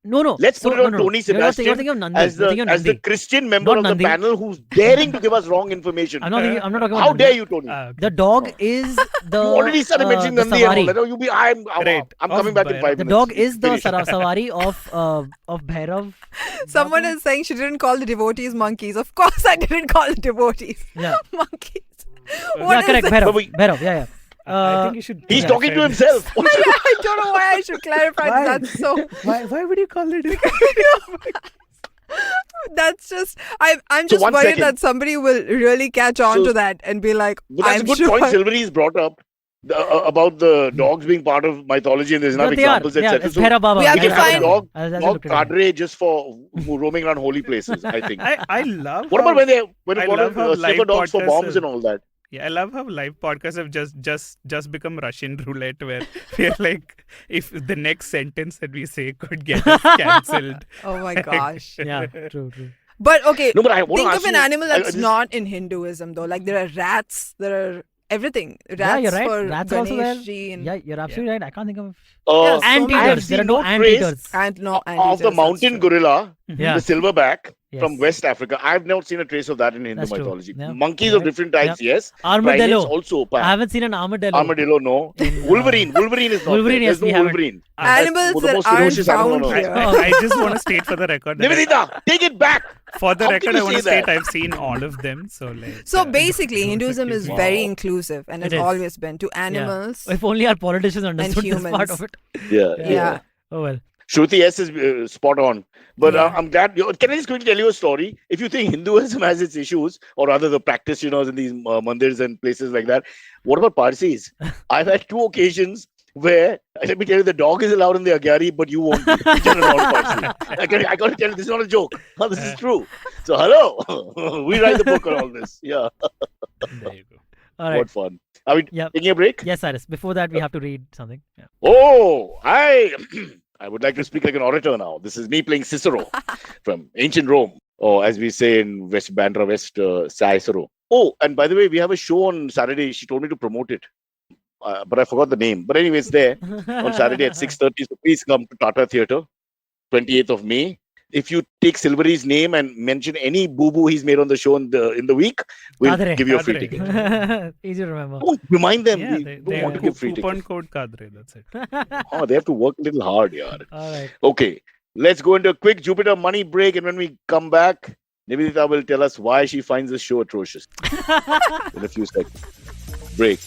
No. Let's So, put it on no. Tony You're Sebastian thinking of Nandi. as You're thinking of the Nandi. Christian member Not of Nandi. the panel who's daring to give us wrong information. I'm not talking about How Nandi. dare you, Tony? Okay. The dog is the. You already started mentioning the Nandi and all Savari. that. Oh, I'm Great. coming Of back in Bhairav. 5 The minutes. dog is the Finish. Savari of Bhairav. Someone is saying she didn't call the devotees monkeys. Of course I didn't call the devotees Yeah. monkeys. Yeah, What Yeah, is correct. it? Bhairav. But we- Bhairav. Yeah. I think you should. He's Yeah. talking to himself. I don't know why I should clarify Why? that. That's so Why would you call it? that's just I'm So just one worried second. that somebody will really catch on So- to that and be like, But that's I'm a good sure. point Silverie's brought up about the dogs being part of mythology, and there's enough But they are. examples, Yeah, etc. it's Bhairav Baba. We have we to can have a find- dog, I'll dog look it up. cadre just for roaming around holy places, I think. I love. What how- about when they I brought love how in sniffer live dogs for podcasts bombs have- and all that? Yeah, I love how live podcasts have just become Russian roulette, where we're like, if the next sentence that we say could get us cancelled. Oh my gosh. Yeah, true. But okay, No, but I want think to of ask an you, animal that's this- not in Hinduism though. Like there are rats, there are everything. Rats Yeah, you're right. for Rats are also there. Ganesh-ji and Yeah, you're absolutely right. I can't think of Yeah, so anteaters. many- There are seen no no trace anteaters. and no of the anteaters, that's mountain true. gorilla, Yeah. the silverback Yes. from West Africa. I've not seen a trace of that in Hindu That's true. mythology. Yeah. Monkeys You're of right. different types, yes. Armadillo. Primates also. I Perhaps. haven't seen an armadillo. Armadillo, no. In, Wolverine is not Wolverine, there. yes, There's we no haven't. Wolverine. Animals That's the that most aren't ferocious animal on found earth. here. I just want to state for the record. that Niveditha, take it back. For the How can record, you I want to say state that? I've seen all of them. So like. So basically, Hinduism is Wow. very inclusive and It has is. always been to animals. If only our politicians understood this humans. part of it. Yeah. Yeah. Oh well. Shruti S is spot on. But Yeah. I'm glad. Can I just quickly tell you a story? If you think Hinduism has its issues, or rather the practitioners in these mandirs and places like that, what about Parsis? I've had 2 occasions where, let me tell you, the dog is allowed in the Agyari, but you won't be. Which are not Parsi. I got to tell you, this is not a joke. This is true. So, hello. We write the book on all this. Yeah. There you go. All right. What fun. Are we Yep. taking a break? Yes, Cyrus. Before that, we have to read something. Yeah. Oh, I would like to speak like an orator now. This is me playing Cicero from ancient Rome, or as we say in West Bandra West, Cicero. Oh, and by the way, we have a show on Saturday. She told me to promote it, but I forgot the name. But anyway, it's there on Saturday at 6:30. So please come to Tata Theatre, 28th of May. If you take Silverie's name and mention any boo-boo he's made on the show in the week, we'll Kadre. give you a free Kadre. ticket. Easy to remember. Don't remind them. Yeah, we they don't want to give free coupon tickets. code Kadre. That's it. Oh, they have to work a little hard, yaar. All right. Okay, let's go into a quick Jupiter money break, and when we come back, Niveditha will tell us why she finds the show atrocious in a few seconds. Break.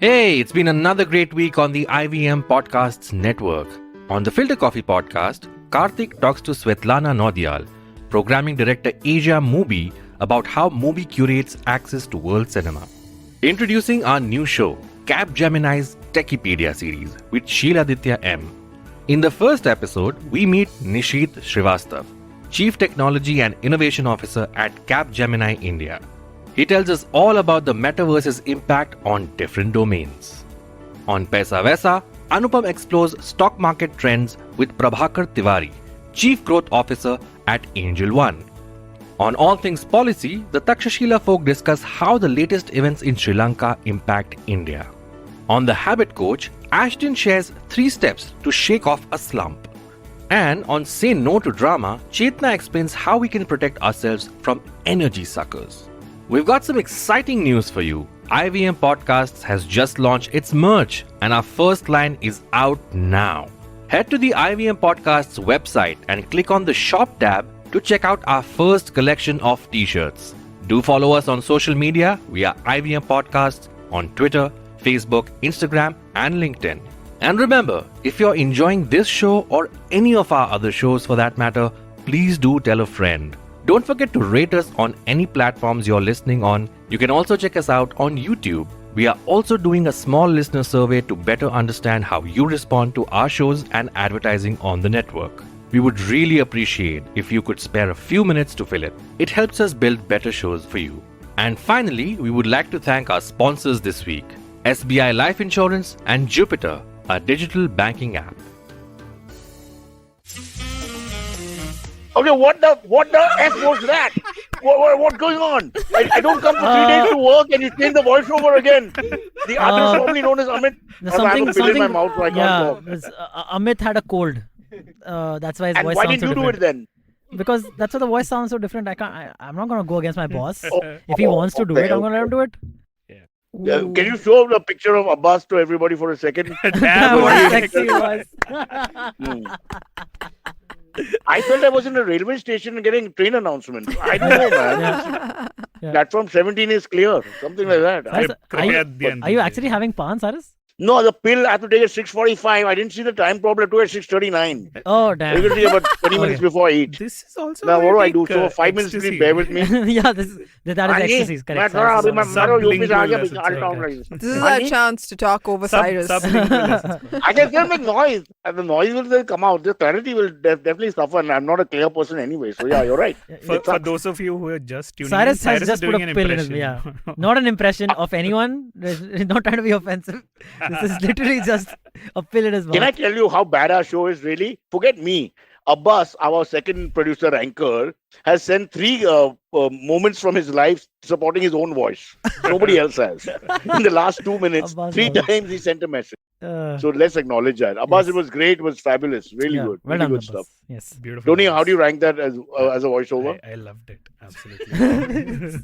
Hey, it's been another great week on the IVM Podcasts Network. On the Filter Coffee podcast, Karthik talks to Svetlana Nodial, Programming Director Asia Movie, about how movie curates access to world cinema. Introducing our new show, Capgemini's Techipedia series with Sheeladitya M. In the first episode, we meet Nishit Srivastav, Chief Technology and Innovation Officer at Capgemini India. He tells us all about the metaverse's impact on different domains. On Paisa Vaisa, Anupam explores stock market trends with Prabhakar Tiwari, Chief Growth Officer at Angel One. On All Things Policy, the Takshashila folk discuss how the latest events in Sri Lanka impact India. On The Habit Coach, Ashton shares 3 steps to shake off a slump. And on Say No to Drama, Chetna explains how we can protect ourselves from energy suckers. We've got some exciting news for you. IVM Podcasts has just launched its merch and our first line is out now. Head to the IVM Podcasts website and click on the shop tab to check out our first collection of t-shirts. Do follow us on social media via IVM Podcasts on Twitter, Facebook, Instagram and LinkedIn. And remember, if you're enjoying this show or any of our other shows for that matter, please do tell a friend. Don't forget to rate us on any platforms you're listening on. You can also check us out on YouTube. We are also doing a small listener survey to better understand how you respond to our shows and advertising on the network. We would really appreciate if you could spare a few minutes to fill it. It helps us build better shows for you. And finally, we would like to thank our sponsors this week, SBI Life Insurance and Jupiter, a digital banking app. Okay, what the F was that? What's going on? I don't come for 3 days to work and you change the voiceover again. The artist formerly known as Amit. I have a pill in my mouth so I can't talk. Amit had a cold. That's why his And voice why sounds didn't you so do it different. then? Because that's why the voice sounds so different. I'm not gonna go against my boss. Oh, If he wants to do okay, it, I'm gonna let him do it. Can you show the picture of Abbas to everybody for a second? What a sexy voice. Hmm. I felt I was in a railway station and getting train announcements. I don't know, man. Yeah. Platform 17 is clear. Something like that. Are you actually having pan, Cyrus? No, the pill I have to take at 6:45. I didn't see the time problem. I took at 6:39. Oh, damn. You can see about 20 minutes before I eat. This is also Now, what do I like, do? So, 5 minutes, ecstasy. please bear with me. Yeah, that is ecstasy. Correct. Sublingual as it's called. This is our chance to talk over Cyrus. I can still make noise. And the noise will still come out. The clarity will definitely suffer. And I'm not a clear person anyway. So, yeah, you're right. For those of you who are just tuning Cyrus in, has just put doing a an pill in his impression. Not an impression of anyone. He's not trying to be offensive. This is literally just a pill in his mouth. Can I tell you how bad our show is really? Forget me. Abbas, our second producer anchor, has sent 3 moments from his life supporting his own voice. Nobody else has. In the last 2 minutes, Abbas 3 voice. times he sent a message. Uh, So let's acknowledge that. Abbas, yes. it was great. It was fabulous. Really yeah, good. well Really done, good Abbas. stuff. Yes. Beautiful. Tony, how do you rank that as a voiceover? I loved it. Absolutely.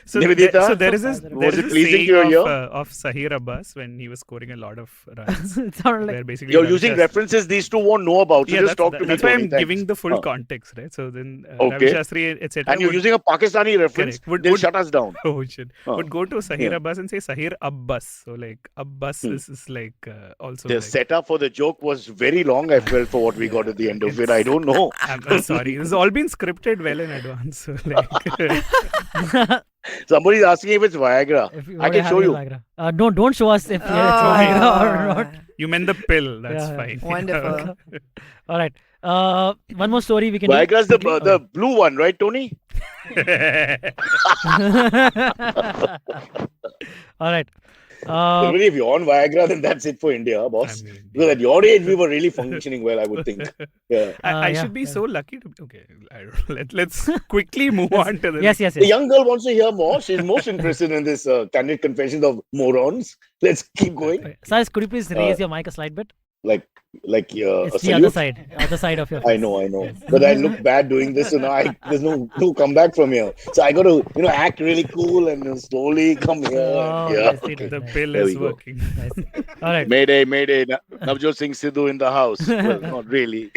So Niveditha? there is this, Was there is it this pleasing saying to your ear? of Sahir Abbas when he was scoring a lot of runs. It sounded where like basically You're Ravi using Shastri- references these two won't know about. So Yeah, just talk to me. that's why Tony. I'm Thanks. giving the full Huh. context, right? So then Okay. Ravi Shastri, etc. And you're using a Pakistani reference, Correct. they'll shut us down. Oh shit! Huh. Would go to Sahir Yeah. Abbas and say Sahir Abbas. So like Abbas is like also. The like, setup for the joke was very long, I felt, for what we got at the end of it. I don't know. I'm sorry. This has all been scripted well in advance. So like, Somebody's asking if it's Viagra. if you I wanna can have show your you. Viagra. Don't show us if it's Oh. Viagra or not. you meant the pill. That's Yeah, fine. Wonderful. All right. One more story we can do. Viagra's the quickly. the blue one, right, Tony? All right. Really, if you're on Viagra, then that's it for India, boss. I mean, Because at your age, we were really functioning well, I would think. Yeah. I yeah, should be yeah. so lucky to. Okay, I don't know. Let's quickly move on to the. Yes, yes, The yes. young girl wants to hear more. She's most interested in this candid confessions of morons. Let's keep going. Cyrus, could you please raise your mic a slight bit? Like a It's the salute. other side of your I face. know. But I look bad doing this, so now there's no comeback from here. So I got to, act really cool and then slowly come here. Oh, Yeah. nicely done, The nice, pill There is we go. working. nice. All right. Mayday. Navjot Singh Siddhu in the house. Well, not really.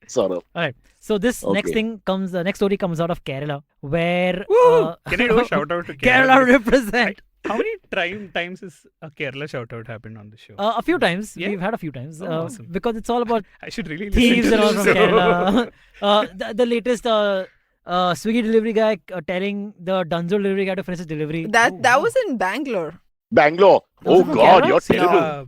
Sort of. All right. So this next Okay. thing comes. Next story comes out of Kerala, where Can I do a shout out to Kerala represent. How many times has a Kerala shout out happened on the show? A few times. Yeah? We've had a few times. Awesome. Because it's all about I should really thieves listen and to all this from show. Kerala. The latest Swiggy delivery guy telling the Dunzo delivery guy to finish his delivery. That was in Bangalore. Bangalore. That was Oh from God, Kerala? you're See, terrible.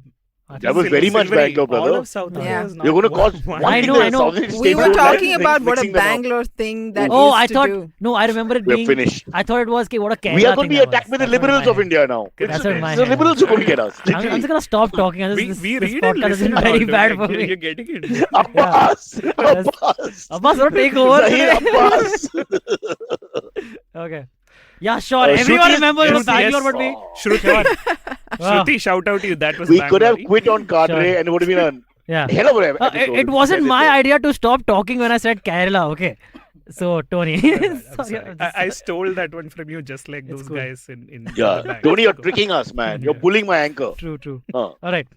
I That was very much Silverie, Bangalore, All brother. of South Yeah. India is not You're going to one- cause one- one I thing know, that I know. South Indian We states were do well talking is about what a mixing them up. Bangalore thing that Oh, I used to thought. do. No, I remember it We're being. finished. I thought it was what a Kerala We are going to thing be that attacked was. by the That's what in liberals my of head. India now. That's what in my The head liberals was. are going to get us. I'm just gonna stop talking. This we read podcast and has listen been very about it, bad like, for me. You're getting it. Abbas! Yes. Abbas! Abbas, don't take over. Zahir today. Abbas! Okay. Yeah, sure. Shruti Everyone is- remembers yes, Bangalore, yes. but we. Shruti, Wow. Shruti, shout out to you. That was We could have Bangalore. quit on Cadre Sure. and it would have been Yeah. a hell of an It, episode. it wasn't my idea to stop talking when I said Kerala. Okay. So Tony. I'm Sorry, sorry. I stole that one from you, just like those cool. guys in the Yeah, bank. Tony, you're Go. tricking us, man. You're Yeah. pulling my anchor. True. Huh. All right.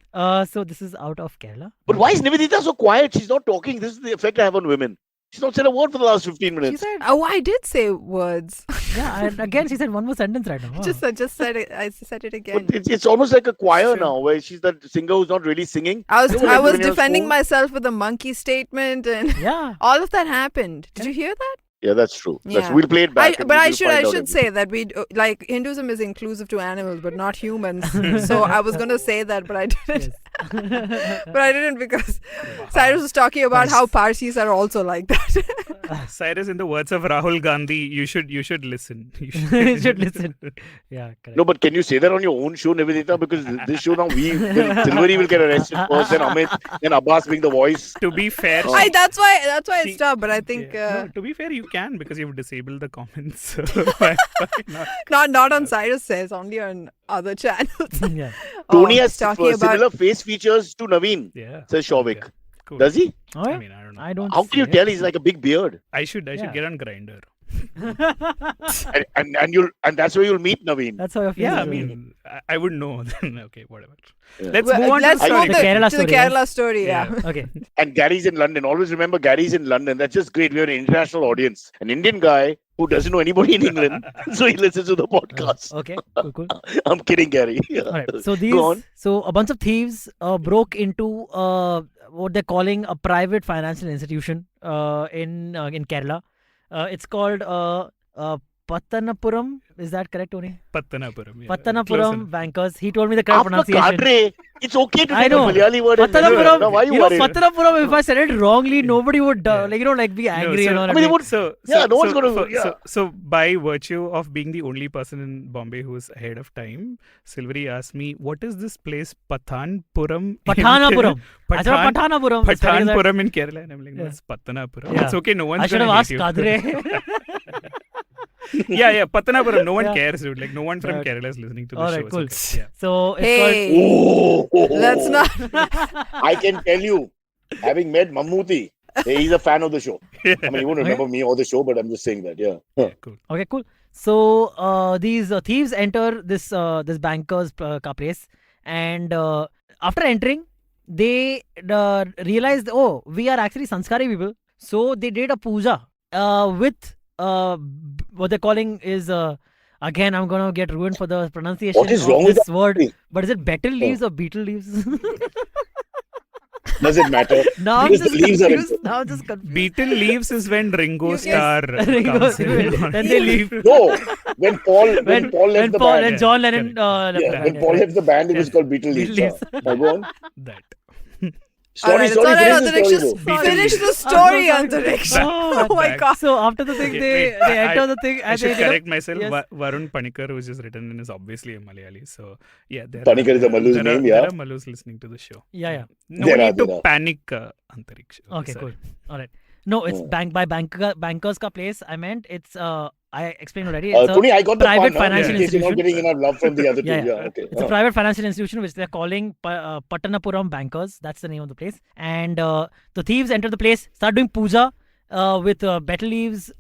So this is out of Kerala. But why is Niveditha so quiet? She's not talking. This is the effect I have on women. She's not said a word for the last 15 She minutes. said, Oh, I did say words. yeah, and again she said one more sentence right now. Wow. Just said it. I said it again. But it's almost like a choir True. now, where she's that singer who's not really singing. I was You know, like when you're defending school? myself with a monkey statement, and Yeah. all of that happened. Did you hear that? Yeah, that's true. Yeah. We'll play it back. and But I we'll should find out should say that we like Hinduism is inclusive to animals, but not humans. So I was gonna say that, but I didn't. But I didn't because Cyrus was talking about how Parsis are also like that. Cyrus, in the words of Rahul Gandhi, you should listen. You You should listen. Yeah, correct. No, but can you say that on your own show, Niveditha? Because this show now, Silverie will get arrested first, then Amit, then Abbas being the voice. To be fair, That's why I See, stopped. But I think no, to be fair, you can because you've disabled the comments. So why not? not on Cyrus says, only on other channels. Yeah. Tony has talking about similar face features to Naveen, Yeah. says Shovik. Okay. Cool. Does he? Oh, yeah? I mean, I don't know. I don't. How can you say. tell he's like a big beard? I should Yeah. get on Grinder. And that's where you'll meet Naveen. That's how your face Yeah, I is. mean, I would know. Then okay, whatever. Yeah. Let's Well, move on let's to the move The story. Kerala to the story, yes. Kerala story. Yeah. Okay. And Gary's in London. Always remember Gary's in London. That's just great. We have an international audience. An Indian guy who doesn't know anybody in England. So he listens to the podcast. Okay. Cool. I'm kidding, Gary. All right. So Go on. so a bunch of thieves broke into what they're calling a private financial institution in Kerala. It's called Pattanapuram. Is that correct, Tony? Pattanapuram. Yeah. Close Pattanapuram enough. Bankers. He told me the correct After pronunciation. Cadre, it's okay to I take a know. Malayali word. and Pattanapuram. now, why are you You know, worried? Pattanapuram. If I said it wrongly, nobody would Yeah. be angry so- and all. I that. mean, they would- So, Yeah, so, no one's so, gonna- so- yeah. so by virtue of being the only person in Bombay who is ahead of time, Silverie asked me, "What is this place, Pathanpuram?" in Pathanapuram. I said Pathan- Pathanapuram. It's spelling that- Pathanpuram in Kerala, and I'm like, "No, Yeah. it's Pattanapuram." Yeah. It's okay. No one's I should gonna have hate asked you. Kadre. yeah, Pattanapuram. No one Yeah. cares, dude. Like, no one from Right. Kerala is listening to the All show. right, It's cool. okay. Yeah. So it's Hey, Oh, let's not. I can tell you, having met Mammootty, he's a fan of the show. I mean, he won't remember me or the show, but I'm just saying that, yeah. Yeah, cool. Okay, cool. So these thieves enter this banker's place, and after entering, they realized, oh, we are actually sanskari people. So they did a puja with what they're calling is again, I'm gonna get ruined for the pronunciation What is of wrong with this that word. thing? But is it betel leaves or beetle leaves? Does it matter? Now I'm Because just the leaves are confused. Now I'm just confused. Beetle leaves is when Ringo Yes. Starr Ringo- comes in. then they leave. No, when Paul left the band. and John Lennon left Yeah, the when band. Paul left the band, it was Yes. called Beetle Beetle Leaves. Now go on. That. Sorry, It's all right, finish the Antariksh, story, just though. finish the Beetle story, leaves. Antariksh. Oh, Oh my back. god. So after the thing, Okay, they wait, enter I- the thing I and should they correct myself. Yes. Varun Panikkar, which is written in, is obviously a Malayali. So yeah, Panikkar is a Malu's there name, are, yeah. There are Malus listening to the show. Yeah. No There need are. to panic, Antariksh. Okay, sorry. cool. All right. No, it's Oh. bankers ka place. I meant it's I explained already. It's Tony, I got the private pun, financial in case you're not institution. getting enough love from the other two. Yeah, Yeah, okay. It's a private financial institution which they're calling Pattanapuram Bankers. That's the name of the place. And the thieves enter the place, start doing puja with betel leaves,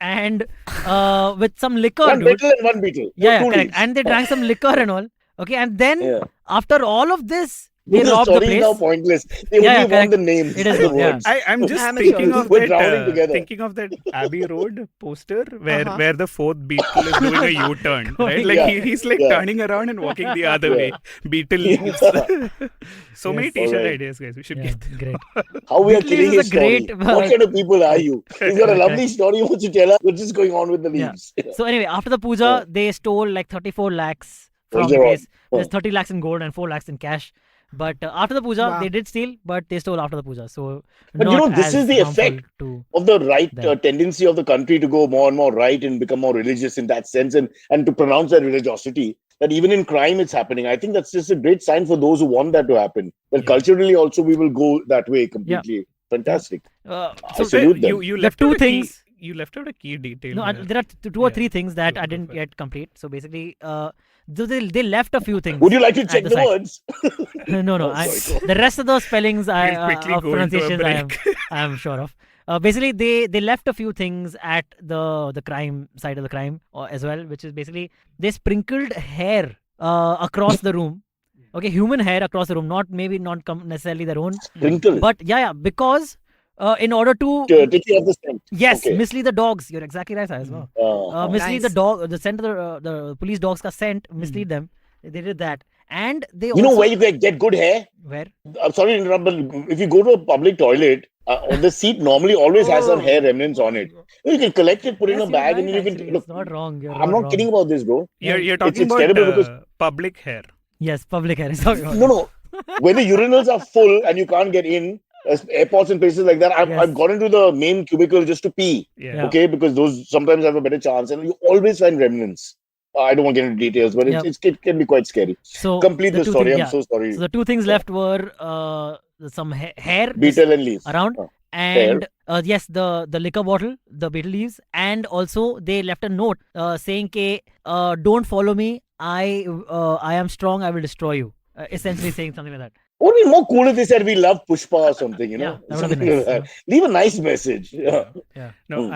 and with some liquor. One dude. beetle and one beetle. Yeah, Two correct. leaves. And they drank some liquor and all. Okay, and then Yeah. after all of this, they The robbed the story is now place. pointless. They Yeah, only yeah, want the correct. names. It is the good, yeah. words. I'm just Amateurs. thinking of We're drowning that together. thinking of that Abbey Road poster where Uh-huh. where the fourth Beetle is doing a U-turn, right? Like Yeah. he's like Yeah. turning around and walking the other Yeah. way. Beetle leaves. So many Yes. T-shirt Alright. ideas, guys. We should Yeah, get them. great. How we are Beetle killing leaves his is a great, story. What kind of people are you? You've got a Correct. lovely story. What you tell us? We're just going on with the Yeah. leaves. So anyway, after the puja, Yeah. they stole like 34 lakhs from Was the there place. all? There's 30 lakhs in gold and 4 lakhs in cash. But after the puja, Wow. they did steal, but they stole after the puja. So But not this as is the harmful effect to of the right them. tendency of the country to go more and more right and become more religious in that sense and to pronounce that religiosity. That even in crime it's happening. I think that's just a great sign for those who want that to happen. That Yeah. culturally also we will go that way completely. Fantastic. I So salute them. You the left two out a key. things. You left out a key detail. No, here. there are two or Yeah. three things that Go- I go didn't for it. yet complete. So basically, they left a few things. Would you like to at check the the site. words? No, Oh, sorry, go the rest of those spellings We'll quickly of go into a pronunciations break. I am sure of. Basically, they left a few things at the crime side of the crime as well, which is basically they sprinkled hair across the room. Okay, human hair across the room, not necessarily their own, Sprinkle. but yeah, because in order to Take care of the scent. yes, Okay. mislead the dogs. You're exactly right, as well. Mislead the Nice. dog, the scent of the police dogs ka scent, mislead them. They did that, and they You also know where you can get good hair? where I'm sorry to interrupt, but if you go to a public toilet, on the seat normally always has some hair remnants on it. You can collect it, put it in yes, a you're bag, right, and you can actually. look. It's not wrong. You're I'm not wrong. kidding about this, bro. You're talking it's about terrible because public hair. Yes, public hair is talking about. no, when the urinals are full and you can't get in, airports and places like that, Yes. I've gone into the main cubicle just to pee. Yeah. Okay, because those sometimes have a better chance, and you always find remnants. I don't want to get into details, but Yep. it can be quite scary. So Complete the two story. things- I'm so sorry. So the two things left were some hair Beetle and leaves. around, and yes, the liquor bottle, the beetle leaves, and also they left a note saying, "Ke don't follow me. I am strong. I will destroy you." Essentially saying something like that. Would it be more cool if they said we love Pushpa or something, you know? Yeah, that would have been Something nice. like that. Leave a nice message. Yeah. Yeah. No, Hmm.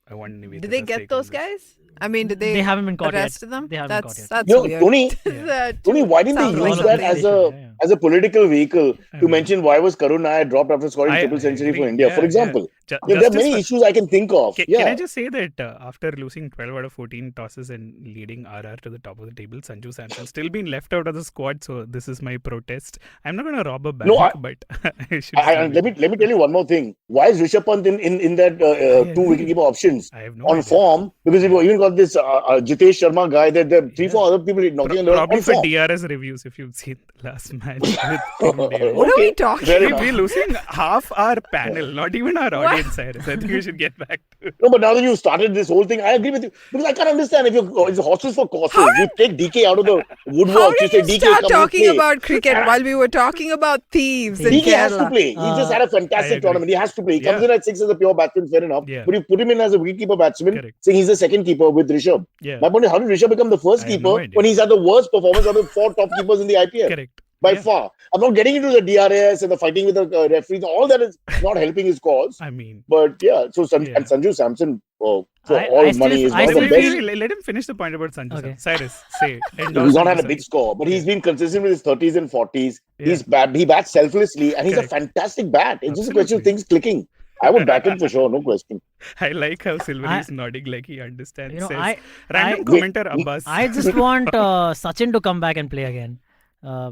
I want Niveditha's Did they take get on those this. guys? I mean, did they? They haven't been caught yet. arrested them? They haven't caught yet. That's You know, weird. Tony, That Tony, why didn't sounds they all use of that them. as They a should, yeah. as a political vehicle I to mean, mention why was Karun Nair dropped after scoring I triple century agree. for India, for Yeah, example? Ju- There are justice many for- issues I can think of. Can I just say that after losing 12 out of 14 tosses and leading RR to the top of the table, Sanju Samson still been left out of the squad. So this is my protest. I'm not going to rob a bank, No, but I should. And let me tell you one more thing. Why is Rishabh Pant in that two agree. wicketkeeper options I have no on idea. form? Because you've even got this Jitesh Sharma guy. There are three, Yeah. four other people knocking on the Probably on for form. DRS reviews if you've seen the last match with King David. What are we Okay, talking fair about? enough. We're losing half our panel, not even our audience, Cyrus. I think we should get back to No, but now that you started this whole thing, I agree with you. Because I can't understand if it's horses for courses. You take DK out of the How woodwork. You did say you DK start come talking and play. about cricket while we were talking about thieves in DK has to Kerala? play. He just had a I fantastic agree. tournament. He has to play. He comes Yeah. in at 6 as a pure batsman, fair enough. Yeah. But you put him in as a wicketkeeper batsman, Correct. saying he's the second keeper with Rishabh. Yeah. My point is, how did Rishabh become the first I have keeper no idea. when he's had the worst performance of the four top keepers in the IPL? Correct. By Yeah. far. I'm not getting into the DRS and the fighting with the referees. All that is not helping his cause. I mean, But yeah, so Yeah. and Sanju Samson, for I all still- money, is I one of still the feel- best. let him finish the point about Sanju. Okay. Cyrus, say it. He's Endorse not had Sanju a big Samson. score, but he's been consistent with his 30s and 40s. Yeah. He's bad. He bats selflessly, and he's Correct. a fantastic bat. It's just a question of Absolutely. things clicking. I would back him for sure, no question. I like how Silverie I- is nodding like he understands. You know, Says, I random I- commenter Abbas. I just want Sachin to come back and play again.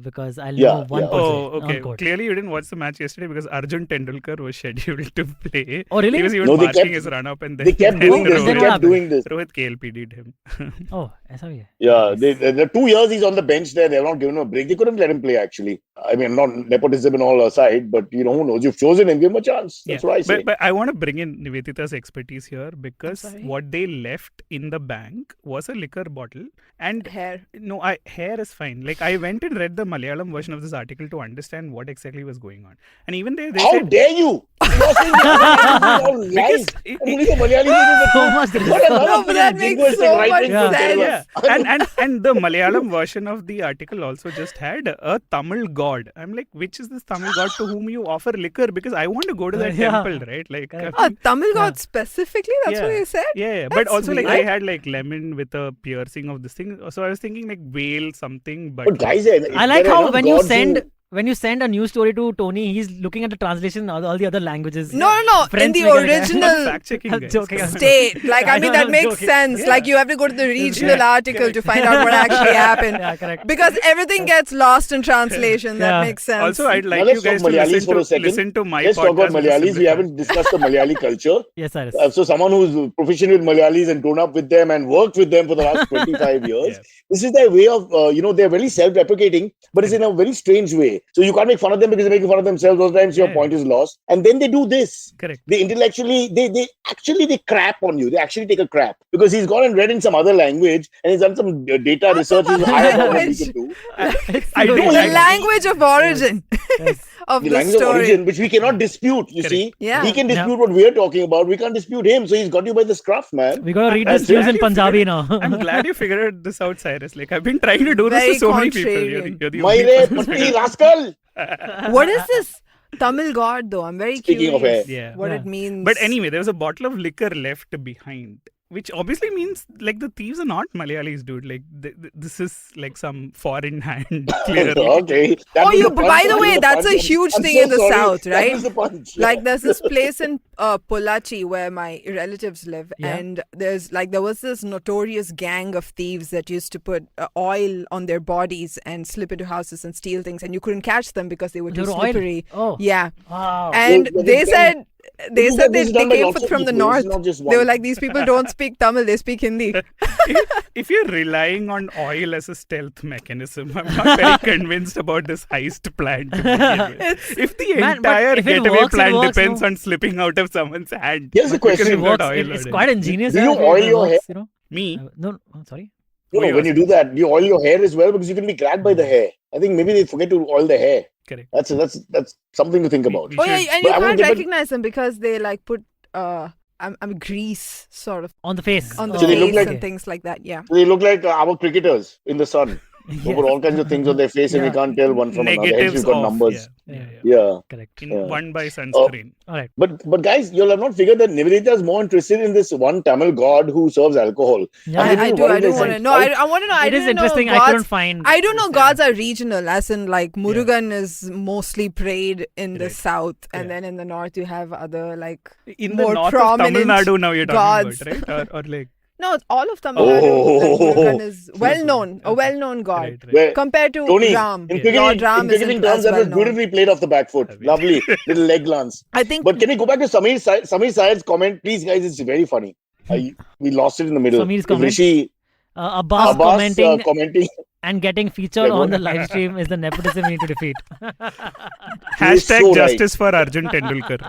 Because I'll Yeah, know one yeah. person Oh, okay. on court. Clearly, you didn't watch the match yesterday because Arjun Tendulkar was scheduled to play. Oh, really? He was even No, they marking kept- his run up, and then They kept then doing this. Then They what kept happened? doing this. Rohit KLPD'd him. Oh, ऐसा भी है. Yeah, the 2 years he's on the bench there. They're not giving him a break. They couldn't let him play, actually. I mean, not nepotism and all aside, but who knows? You've chosen him, give him a chance. That's what I say. But I want to bring in Niveditha's expertise here because sorry? what they left in the bank was a liquor bottle. And Hair. no, hair is fine. Like I went and read the Malayalam version of this article to understand what exactly was going on. And even they How said dare you? You're saying that all lies. because And only the Malayali mean is the So truth. much What another No, but that makes linguistic so much writing from sense. Kerala. yeah, and the Malayalam version of the article also just had a Tamil god. I'm like, which is this Tamil god to whom you offer liquor? Because I want to go to that Yeah. temple, right? Like, Correct. Oh, Tamil god specifically? That's what Yeah. you said? yeah. But That's also like I weird. had like lemon with a piercing of this thing. So I was thinking like whale something, but But guys, I like how when you send when you send a news story to Tony, he's looking at the translation in all the other languages. No. In French the वगैरह का. original Fact checking, I'm guys. joking. state. Like, I mean, that makes sense. Yeah. Like, you have to go to the regional article to find out what actually happened. Yeah, correct. Because everything gets lost in translation. That Yeah. makes sense. Also, I'd like Now you let's guys talk to Malayalis for a second. listen to my Let's podcast. talk about with a Malayalis. We similar- haven't discussed the Malayali culture. Yes, Cyrus. So someone who's proficient with Malayalis and grown up with them and worked with them for the last 25 years, Yeah. this is their way of, they're very self-deprecating, but it's in a very strange way. So you can't make fun of them because they're making fun of themselves. All the times your Yeah. point is lost. And then they do this. Correct. They intellectually, they crap on you. They actually take a crap because he's gone and read in some other language and he's done some data research. He's higher than what we can do. I The do. language of origin of The the language of story. origin, which we cannot dispute, you Correct. see. Yeah. He can dispute what we're talking about. We can't dispute him. So he's got you by the scruff, man. We gotta read That's this news it. in Punjabi now. I'm glad you figured this out, Cyrus. Like, I've been trying to do this Very to so many people. contrarian. You're the only Maire person who's Patti figured- Rascal. What is this Tamil god though? I'm very Speaking of curious hair. Yeah. what Yeah. it means. But anyway, there was a bottle of liquor left behind, which obviously means like the thieves are not Malayalis, dude. Like this is like some foreign hand. Clearly. Okay. That was the punch. by the That way, was that's a punch. huge I'm thing so in the sorry. South, That right? was the punch. Like there's this place in Pollachi where my relatives live, Yeah. and there was this notorious gang of thieves that used to put oil on their bodies and slip into houses and steal things, and you couldn't catch them because they were They too were oil? slippery. Oh. Yeah, Wow. and Well, they said This is they done by came lots of from the people. north. It's not just They were one. like, these people don't speak Tamil, they speak Hindi. If you're relying on oil as a stealth mechanism, I'm not very convinced about this heist plan. To begin with. If the Man, but entire if it getaway works, it plan works, depends no? on slipping out of someone's hand. Here's the because question. you've It got works. oil It's on quite it. ingenious. Do yeah, you if it oil your works, hair? You know? Me? No, sorry. No, when you do that, you oil your hair as well because you can be grabbed by the hair. I think maybe they forget to oil the hair. Correct. That's something to think about. We Oh yeah, should- and But you I would can't give it- recognize them because they like put grease sort of On the face. on the So they look face like- and things like that. Yeah. They look like our cricketers in the sun. Yeah. Over all kinds of things on their face and we Yeah. can't tell one from another. Hence Negatives you've got off. numbers. Yeah. Yeah. Correct. In Yeah. one by sunscreen. All right. But guys, you'll have not figured that Niveditha is more interested in this one Tamil god who serves alcohol. Yeah. I do want to know. I want to know. I It is didn't know interesting. I gods- couldn't find. I don't know. Gods are regional, as in like Murugan is mostly prayed in the Correct. south, and Yeah. then in the north you have other like In the more north of Tamil prominent Nadu now you're talking gods. about, right? Or like... no, all of Tamil Nadu. Oh. Murugan is well known, a well known god Right, right. Where, compared to Tony, Ram. in Yeah. cricketing, Lord Ram in cricketing isn't terms, as that was well known. beautifully played off the back foot. I mean- Lovely little leg glance. I think. But can we go back to Samir Syed's comment? Please, guys, it's very funny. We lost it in the middle. Sameer's If comment? Rishi Abbas Abbas commenting commenting. and getting featured Yeah, go on the on. live stream is the nepotism we need to defeat. Hashtag so right. justice for Arjun Tendulkar.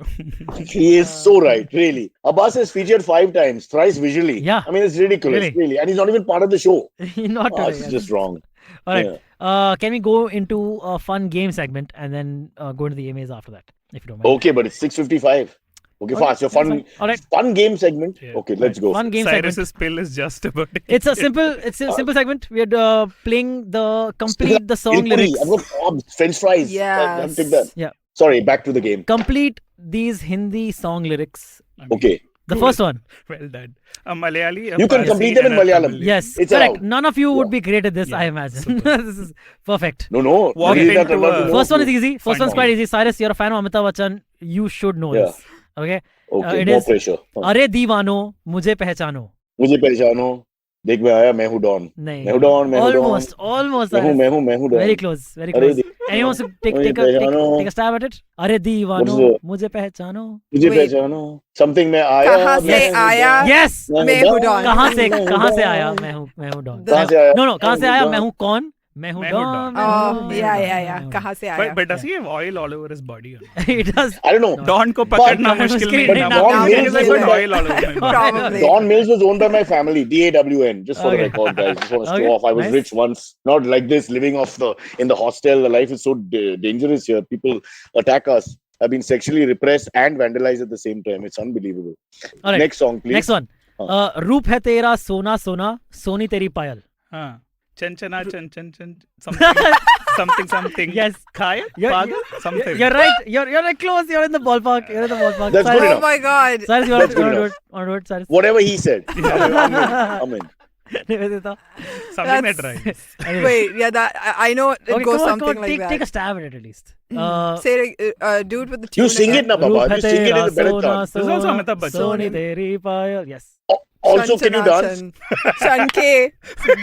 He is so right, really. Abbas has featured 5 times, thrice visually. Yeah. I mean, it's ridiculous, Really? And he's not even part of the show. Not Oh, today, it's yes. just wrong. All right. Yeah. Can we go into a fun game segment and then go into the AMAs after that, if you don't mind? Okay, but it's 6:55. Okay, Okay, fast. Your that's fun, fine. All right. fun game segment. Yeah. Okay, let's go. Fun game segment. Cyrus's pill is just about to It's a simple segment. We're playing the complete the song Pilpuri. lyrics. I've got French fries. Yes. Take that. Yeah. Sorry, back to the game. Complete these Hindi song lyrics. I mean, Okay. The first one. Well done. A Malayali, a You can Parsi, complete them in and a Malayalam. Tamil. Yes, It's correct. allowed. None of you would Yeah. be great at this, Yeah, I imagine. super. This is perfect. No. Walk Niveditha into Prakasam, a- no. First one is easy. First Fine. one's quite easy. Cyrus, you're a fan of Amitabh Bachchan. You should know Yeah. this. Okay. Okay, it no is- pressure. अरे दीवानो मुझे पहचानो. मुझे पहचानो देख मैं आया मैं हूँ डॉन नहीं. मैं हूँ डॉन Almost. मैं हूँ डॉन Very close. Very अरे close. Anyone wants to take a stab at it? अरे दीवानो What's मुझे पहचानो. मुझे Wait. पहचानो something में आया कहाँ से मैं हूँ आया? डॉन। Yes. मैं हूँ डॉन। कहाँ से डॉन। आया? मैं हूँ डॉन. कहाँ से आया? No, कहाँ से आया? डॉन। मैं हूँ कौन? मैं हूँ मैं हूँ डॉन. डॉन। Oh, yeah. कहाँ से आया? But does he have oil all over his body? Or not? It does. I don't know. Don को पकड़ना But- मुश्किल but नहीं है ना. Don He Mills has is got in oil all over my body. Probably. Don Mills was owned by my family, DAWN, just for the Okay. record, guys. Just want to Okay, show off. I was nice. rich once, not like this, living off in the hostel. The life is so dangerous here. People attack us. I've been sexually repressed and vandalized at the same time. It's unbelievable. All right. Next song, please. Next one. रूप है तेरा सोना सोना सोनी तेरी पायल. हाँ. Chanchana, something. Yes. Khaya? You're- Pagal? Something. You're right. You're like close. You're in the ballpark. That's Cyrus, good Oh enough. my God. Cyrus, you want That's to good do enough. it? Want to do it, Cyrus? Whatever he said. I'm in. Niveditha. Something that rhymes. Wait, yeah, that I know it Okay, goes come on, something like that. Take a stab at it at least. Say it, do it with the tune. You sing it, again. na, Baba. You sing it in the better chant. This is also Amitabh Bachchan. Soni teri payal. Yes. Also, can you dance? Chanke,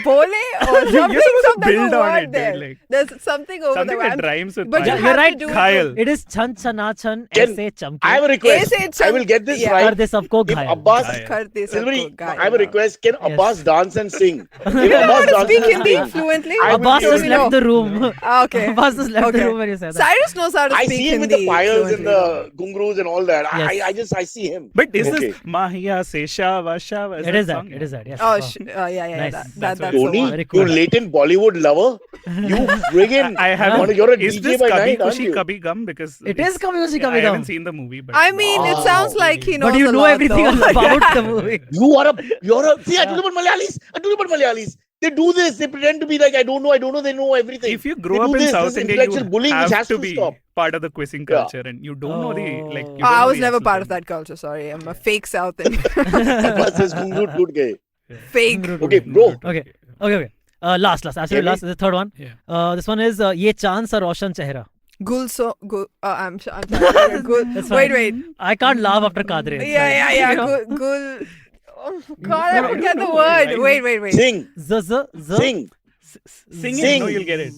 bole, or something. You're supposed to There's a build on word it, there. dude, like- There's something over Something there. that rhymes with But you fire. You're have right, to do Khayal. It is chan chana chan Can- aise chamke. I have a request. Aise I will get this yeah. right. Kar de sabko If ghayal. Abbas, Karte Silverie, sabko gaya. I have a request. Can Abbas dance and sing? If You know how Abbas to dances speak and Hindi sing, fluently? I will Abbas be just able left to- the room. Ah, okay. Abbas just left the Okay. room when you said that. Cyrus knows how to I speak see him with Hindi the piles and fluently. the gungrus and all that. Yes. I see him. But is Okay. this Mahiya Se Shava Shava? It is that. It is that. Yes. Oh, Wow. yeah. Nice. That's That's the Tony, one. Very cool. you latent Bollywood lover. You friggin' I haven't. You're a Is DJ this by Kabhi night, aren't Kushi you? Kabhi Gum? Because It is Kabhi Kushi yeah, Kabhi I haven't Gum. seen the movie, but I mean, it sounds like he knows But you a know lot, everything though. about the movie. You're a. See, I told you about Malayalis. They do this. They pretend to be like, I don't know. They know everything. if you They grow do up in this South India, intellectual you bullying which have has to to be stop. part of the quizzing Yeah. culture, and you don't know the like. You don't I know was the never actual part of thing. that culture. Sorry, I'm a fake South Indian. Abbas says, "Gungur toot gaye." Fake. Okay, bro. Okay. Last. Absolutely Really? last. The third one. Yeah. This one is Ye Chand Sa Roshan Chehra. I'm sorry. Gul. That's fine. Wait. I can't laugh after Kadre. It's Yeah. You know? Gul. Oh God, I forget the word. Wait. Sing. Sing it. Sing. No, you'll get it.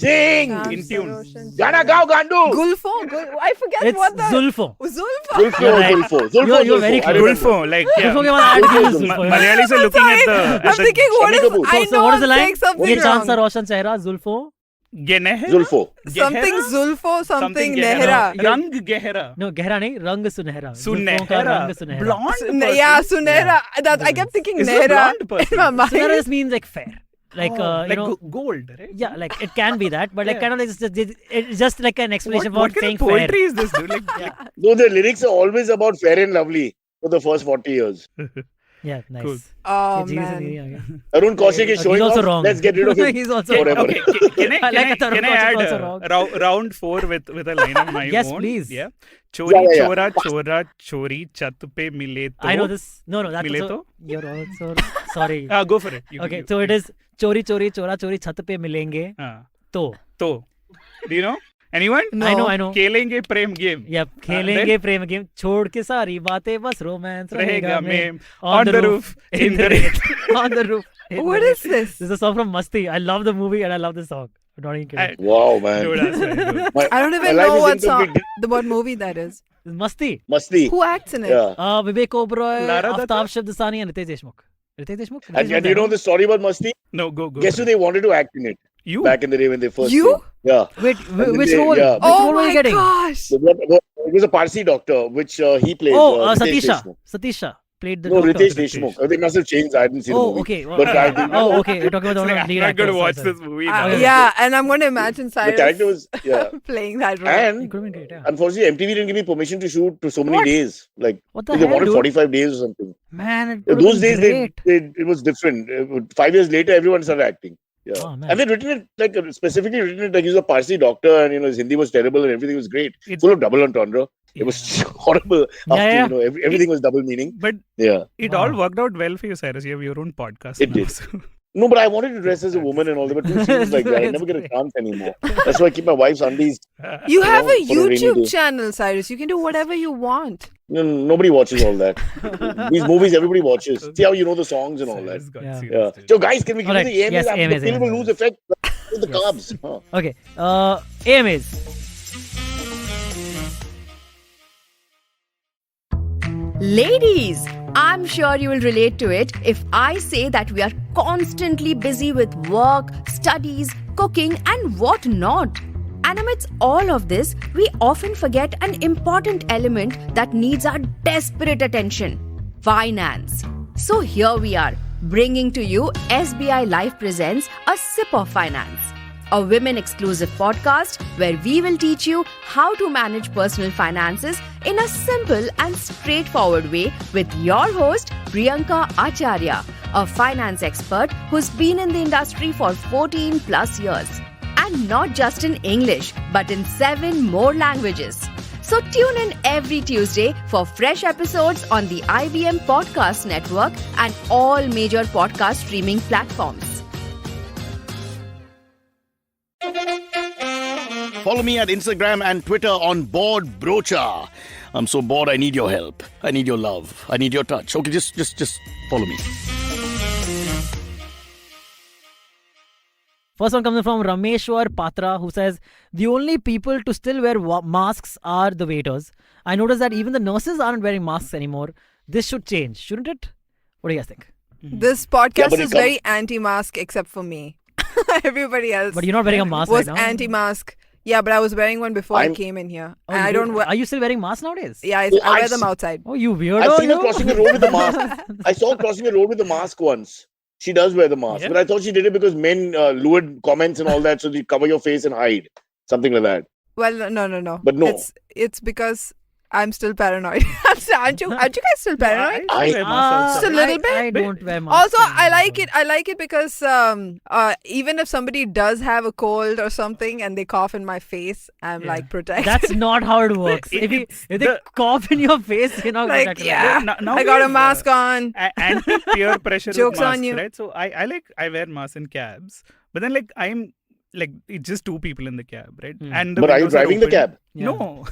Sing. In tune. Gana gao gandu. Gulfo. I forget It's what the. Zulfo. Zulfo. You're right. Zulfo. You're very I close. remember. Gulfo, like yeah. Zulfo ke baad add Zulfo. Zulfo. Malayalis are looking at the. I'm thinking, what Shami is? Kapoor. I So know what is the I'm line? saying something Ye Chand Sa wrong. Roshan Chehra. Zulfo. Genehra? Zulfo. Something Gehra? Zulfo, something Gehra. Nehra. Rang Gehra. No, gehra nahi. Rang Sunehra. Zulfon ka Sunehra. Rang Sunehra. Blonde. Yeah, person? Sunehra. That I kept thinking Is it a Nehra blonde person? in my mind. Sunehra just means like fair. Like, Oh, you like know. gold, right? Yeah, like it can be that, but like Yeah. kind of like it's just like an explanation What for kind saying of poetry fair. is this, dude? Like, No, the lyrics are always about fair and lovely for the first 40 years. Yeah, nice. Cool. Oh Jesus, man. Arun Kaushik is showing He's also off. wrong. Let's get rid of him. He's also Okay, Whatever. okay. Can I like Tarun I Kaushik add also round 4 with a line of my Yes, own? please. Yeah. Chori Yeah. chora chora chori chat pe mile to. I know this. No, that's Mile also, to? you're also sorry. Go for it. Okay, so it is chori chora chori chhat pe milenge to. To. Do you know? Anyone? No. I know. Kelenge prem game. Yep, खेलेंगे प्रेम game छोड़ के सारी बातें बस romance रहेगा Rahega में meme. On the roof. In the rain. on the roof. in What the is rain. this? This is a song from Masti. I love the movie and I love the song. I'm not even kidding. Wow, man. Dude, that's very good. I don't my even life know is what song, incomplete. what movie that is. This is Masti. Masti. Who acts in it? Yeah. Vivek Oberoi, Lara Datta? Aftab Shabdasani and Ritesh Deshmukh. Ritesh Deshmukh? And do you know the story about Masti? No, go. Guess who they wanted to act in it You? back in the day when they first You? came? Yeah. Wait, then which they- role? yeah. Which Oh role were you my getting? gosh. So it was a Parsi doctor, which he played. Oh, Ritesh Satisha. Deshmukh. Satisha played the No, doctor. Ritesh Deshmukh. They must have changed. I didn't see the Oh, movie. okay. But I think Oh, okay. You're talking about the It's one like, of I'm lead not going to actors. watch Sorry, this movie Ah, now. okay. Yeah, and I'm going to imagine the Cyrus character was, yeah. playing that role. And It could have been great, yeah. unfortunately, MTV didn't give me permission to shoot to so many What? days. Like, What the they hell, wanted dude? 45 days or something. Man, it Yeah, would those have days, been great. it was different. 5 years later, everyone started acting. Yeah. Oh, man. And they'd written it, like, specifically written it like he was a Parsi doctor and, his Hindi was terrible and everything was great. It- Full of double entendre. It was horrible. After, Yeah. everything was double meaning. But Yeah. it Wow. all worked out well for you, Cyrus. You have your own podcast. It now, did. so- No, but I wanted to dress as a woman and all that, but it seems like that. I never get a chance anymore. That's why I keep my wife's undies. You have a for a rainy day. YouTube channel, Cyrus. You can do whatever you want. No, nobody watches all that. These movies, everybody watches. See how you know the songs and all that. Cyrus got Yeah. Yeah. serious, dude. So, guys, can we give Alright, you the AMAs? yes, The AMAs, film will AMAs. lose effect. With the Yes. carbs. Huh. Okay. AMAs. Ladies, I'm sure you will relate to it if I say that we are constantly busy with work, studies, cooking, and what not. And amidst all of this, we often forget an important element that needs our desperate attention: finance. So here we are, bringing to you SBI Life Presents A Sip of Finance, a women-exclusive podcast where we will teach you how to manage personal finances in a simple and straightforward way with your host, Priyanka Acharya, a finance expert who's been in the industry for 14 plus years. And not just in English, but in 7 more languages. So tune in every Tuesday for fresh episodes on the IVM Podcast Network and all major podcast streaming platforms. Follow me at Instagram and Twitter on Bored Brocha. I'm so bored, I need your help. I need your love. I need your touch. Okay, just follow me. First one comes in from Rameshwar Patra, who says, the only people to still wear masks are the waiters. I noticed that even the nurses aren't wearing masks anymore. This should change, shouldn't it? What do you guys think? This podcast is very anti-mask except for me. Everybody else But you're not wearing a mask was right now. anti-mask. Yeah, but I was wearing one before I came in here. Oh, and I don't wear... Are you still wearing masks nowadays? Yeah, I wear them outside. Oh, you weirdo. I've seen her you. crossing the road with the mask. I saw her crossing the road with the mask once. She does wear the mask. Yeah. But I thought she did it because men lured comments and all that, so they cover your face and hide. Something like that. Well, no. But no. It's because I'm still paranoid. Aren't you guys still paranoid? I wear masks Just a outside. little bit. I don't wear masks. Also, I like it because even if somebody does have a cold or something and they cough in my face, I'm like protected. That's not how it works. If they cough in your face, you're not like, protected. yeah, Now I we got a have, mask on. Anti-peer pressure Joke's with masks, on you. right? So I wear masks in cabs, but then I'm it's just two people in the cab, right? And the But are you windows driving the open. cab? No.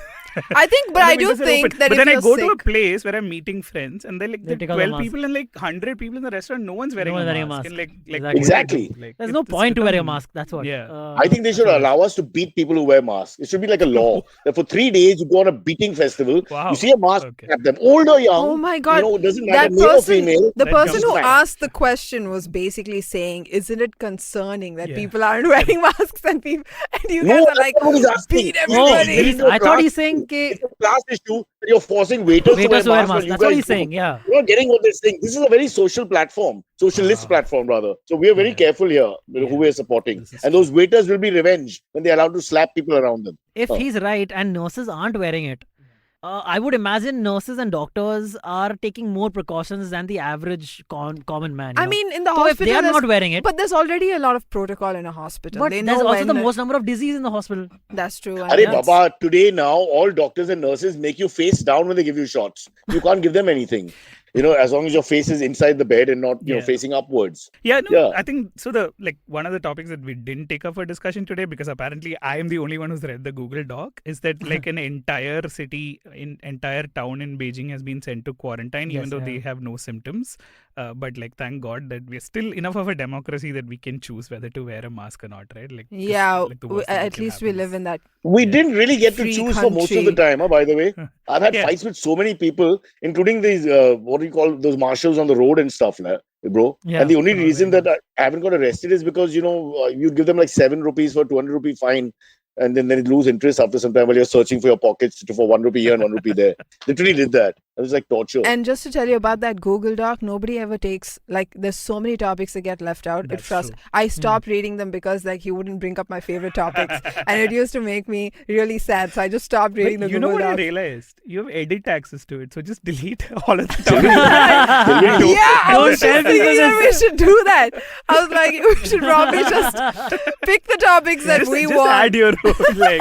I think, but And the I do windows are think open. that but if then I you're go sick, to a place where I'm meeting friends, and there They are take out the 12 mask. people and 100 people in the restaurant. No one's wearing, wearing a a mask. mask. And Exactly. There's no point to wearing a mask. That's what. Yeah. I think they should allow us to beat people who wear masks. It should be like a law that for 3 days you go on a beating festival. Wow. You see a mask, Okay. at them, old or young. oh my god, it doesn't matter, that male or person, female. the That person comes who back. asked the question was basically saying, isn't it concerning that Yeah. people aren't wearing masks and you No, guys are that's like, not what he's asking. beat He's Oh, everybody. saying- I thought he's saying It's a class issue that you're forcing waiters to wear waiters to wear masks. while masks. you That's what guys he's don't. saying. Yeah. You're not getting what they're saying. This is a very social platform, socialist platform rather. So we are very careful here with who we're supporting. This is And those waiters will be revenged when they're allowed to slap people around them. If Oh. he's right and nurses aren't wearing it, I would imagine nurses and doctors are taking more precautions than the average common man. you I know? mean, in the So if hospital, they are there's- not wearing it, but there's already a lot of protocol in a hospital. but They there's know also when the most number of disease in the hospital. That's true. Arey that's- Baba, today now all doctors and nurses make you face down when they give you shots. You can't give them anything. As long as your face is inside the bed and not, Yeah. facing upwards. Yeah, no, Yeah. I think so. One of the topics that we didn't take up for discussion today, because apparently I am the only one who's read the Google Doc, is that an entire city, entire town in Beijing has been sent to quarantine, even Yes, though yeah. they have no symptoms. But thank God that we're still enough of a democracy that we can choose whether to wear a mask or not, right? Yeah, the worst thing that at can least we happen live is- in that. We didn't really get to Free choose for most of the country. time, by the way. I've had Yeah. fights with so many people, including these, what do you call those marshals on the road and stuff, bro. Yeah. And the only Oh, reason very that I haven't got arrested is because, you give them like 7 rupees for 200 rupee fine. And then they lose interest after some time while you're searching for your pockets for 1 rupee here and 1 rupee there. Literally did that. It was like torture. And just to tell you about that Google Doc, nobody ever takes, there's so many topics that get left out. That's Trust. true. I stopped reading them because he wouldn't bring up my favorite topics. And it used to make me really sad. So I just stopped reading But the you know Google what I Doc. realized? You have edit access to it, so just delete all of the topics. Yeah, I was share just thinking because that we should do that. I was like, we should probably just pick the topics that we just want. add your own,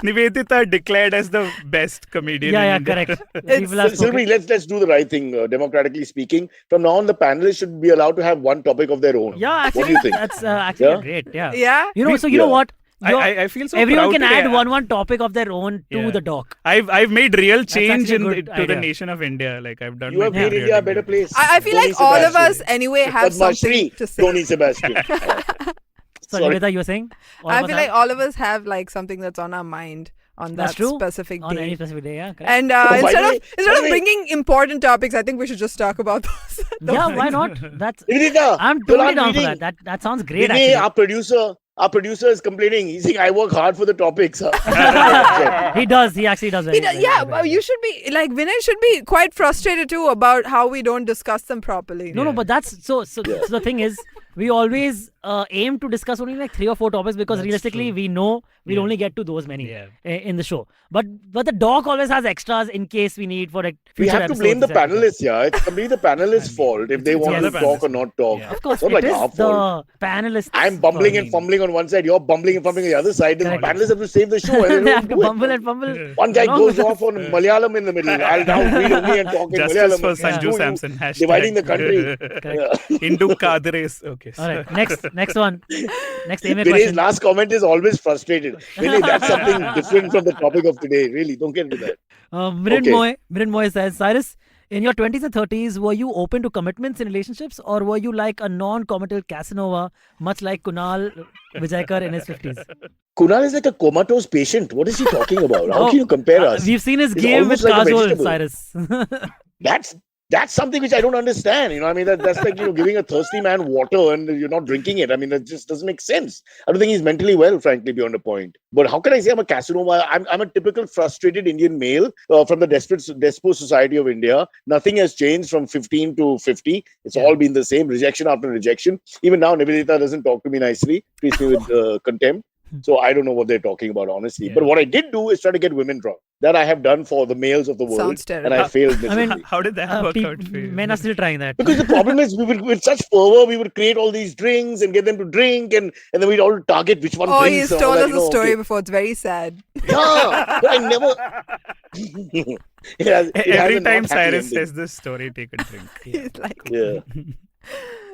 Niveditha declared as the best comedian. Yeah, in India. correct. People have spoken. Silverie, let's do the right thing, democratically speaking. From now on, the panelists should be allowed to have one topic of their own. Yeah, What do actually, you think? that's actually Yeah? great. Yeah. Yeah. You know Yeah. what? I feel so Everyone proud can today. add one topic of their own to Yeah. the doc. I've made real change actually a good to the idea. nation of India. I've done. You have my made part India a really better good. place. I feel Tony like all of us Sebastian. anyway have Padma something Shri, to say. Tony Sebastian. So, Sorry. Niveditha, you were saying? All I of us feel have? like all of us have something that's on our mind on That's that true. specific On any day. specific day, yeah. Correct. And by instead the of way- by the way- bringing important topics, I think we should just talk about those. Yeah, why not? That's Niveditha, I'm you're totally not down for reading. that sounds great, Vinay, actually. our producer is complaining. He's saying I work hard for the topics. Huh? He does. He actually does. He does, you should be Vinay should be quite frustrated too about how we don't discuss them properly. No, but that's so. So the thing is, we always aim to discuss only like 3 or 4 topics because That's realistically true. we know we'll Yeah. only get to those many Yeah. in the show. But the doc always has extras in case we need for like We future have to blame the episodes, etc. panelists, yeah. It's completely the panelists' fault if they it's want all to the talk or panelists' not talk. Yeah. Of course, Not it like is our the fault. panelists. I'm bumbling fault. and fumbling on one side, you're bumbling and fumbling on the other side. Then the Correct. panelists have to save the show. And They they have don't to do it. bumble and fumble. One guy along goes with off us. on Malayalam in the middle. I'll now read only and talk in Justice Malayalam. for and Sanju screw you, Samson. Hashtag. dividing the country. Correct. Into Kadres. Okay. All right, next one. Next AMA Vinay's question. last comment is always frustrated. Vinay, that's something different from the topic of today. Really, don't get into that. Mirin Moy says, Cyrus, in your 20s and 30s, were you open to commitments in relationships or were you like a non-committal Casanova, much like Kunal Vijaykar in his 50s? Kunal is like a comatose patient. What is he talking about? How can you compare us? We've seen his He's game with almost like a Kajol, vegetable. Cyrus. That's something which I don't understand. I mean, that's like, giving a thirsty man water and you're not drinking it. I mean, that just doesn't make sense. I don't think he's mentally well, frankly, beyond a point. But how can I say I'm a Casanova? I'm a typical frustrated Indian male from the Despot Society of India. Nothing has changed from 15 to 50. It's all been the same, rejection after rejection. Even now, Niveditha doesn't talk to me nicely, treats me with contempt. So I don't know what they're talking about, honestly. But what I did do is try to get women drunk. That I have done for the males of the world. Sounds terrible. And I failed miserably. How did that work out for you? Men are still trying that. Because the problem is, with such fervor, we would create all these drinks and get them to drink, and then we'd all target which one Oh, drinks. he's and all told that, us a story okay. before. It's very sad. Yeah, but I never. Every time Cyrus says this story, take a drink. He's like, Yeah.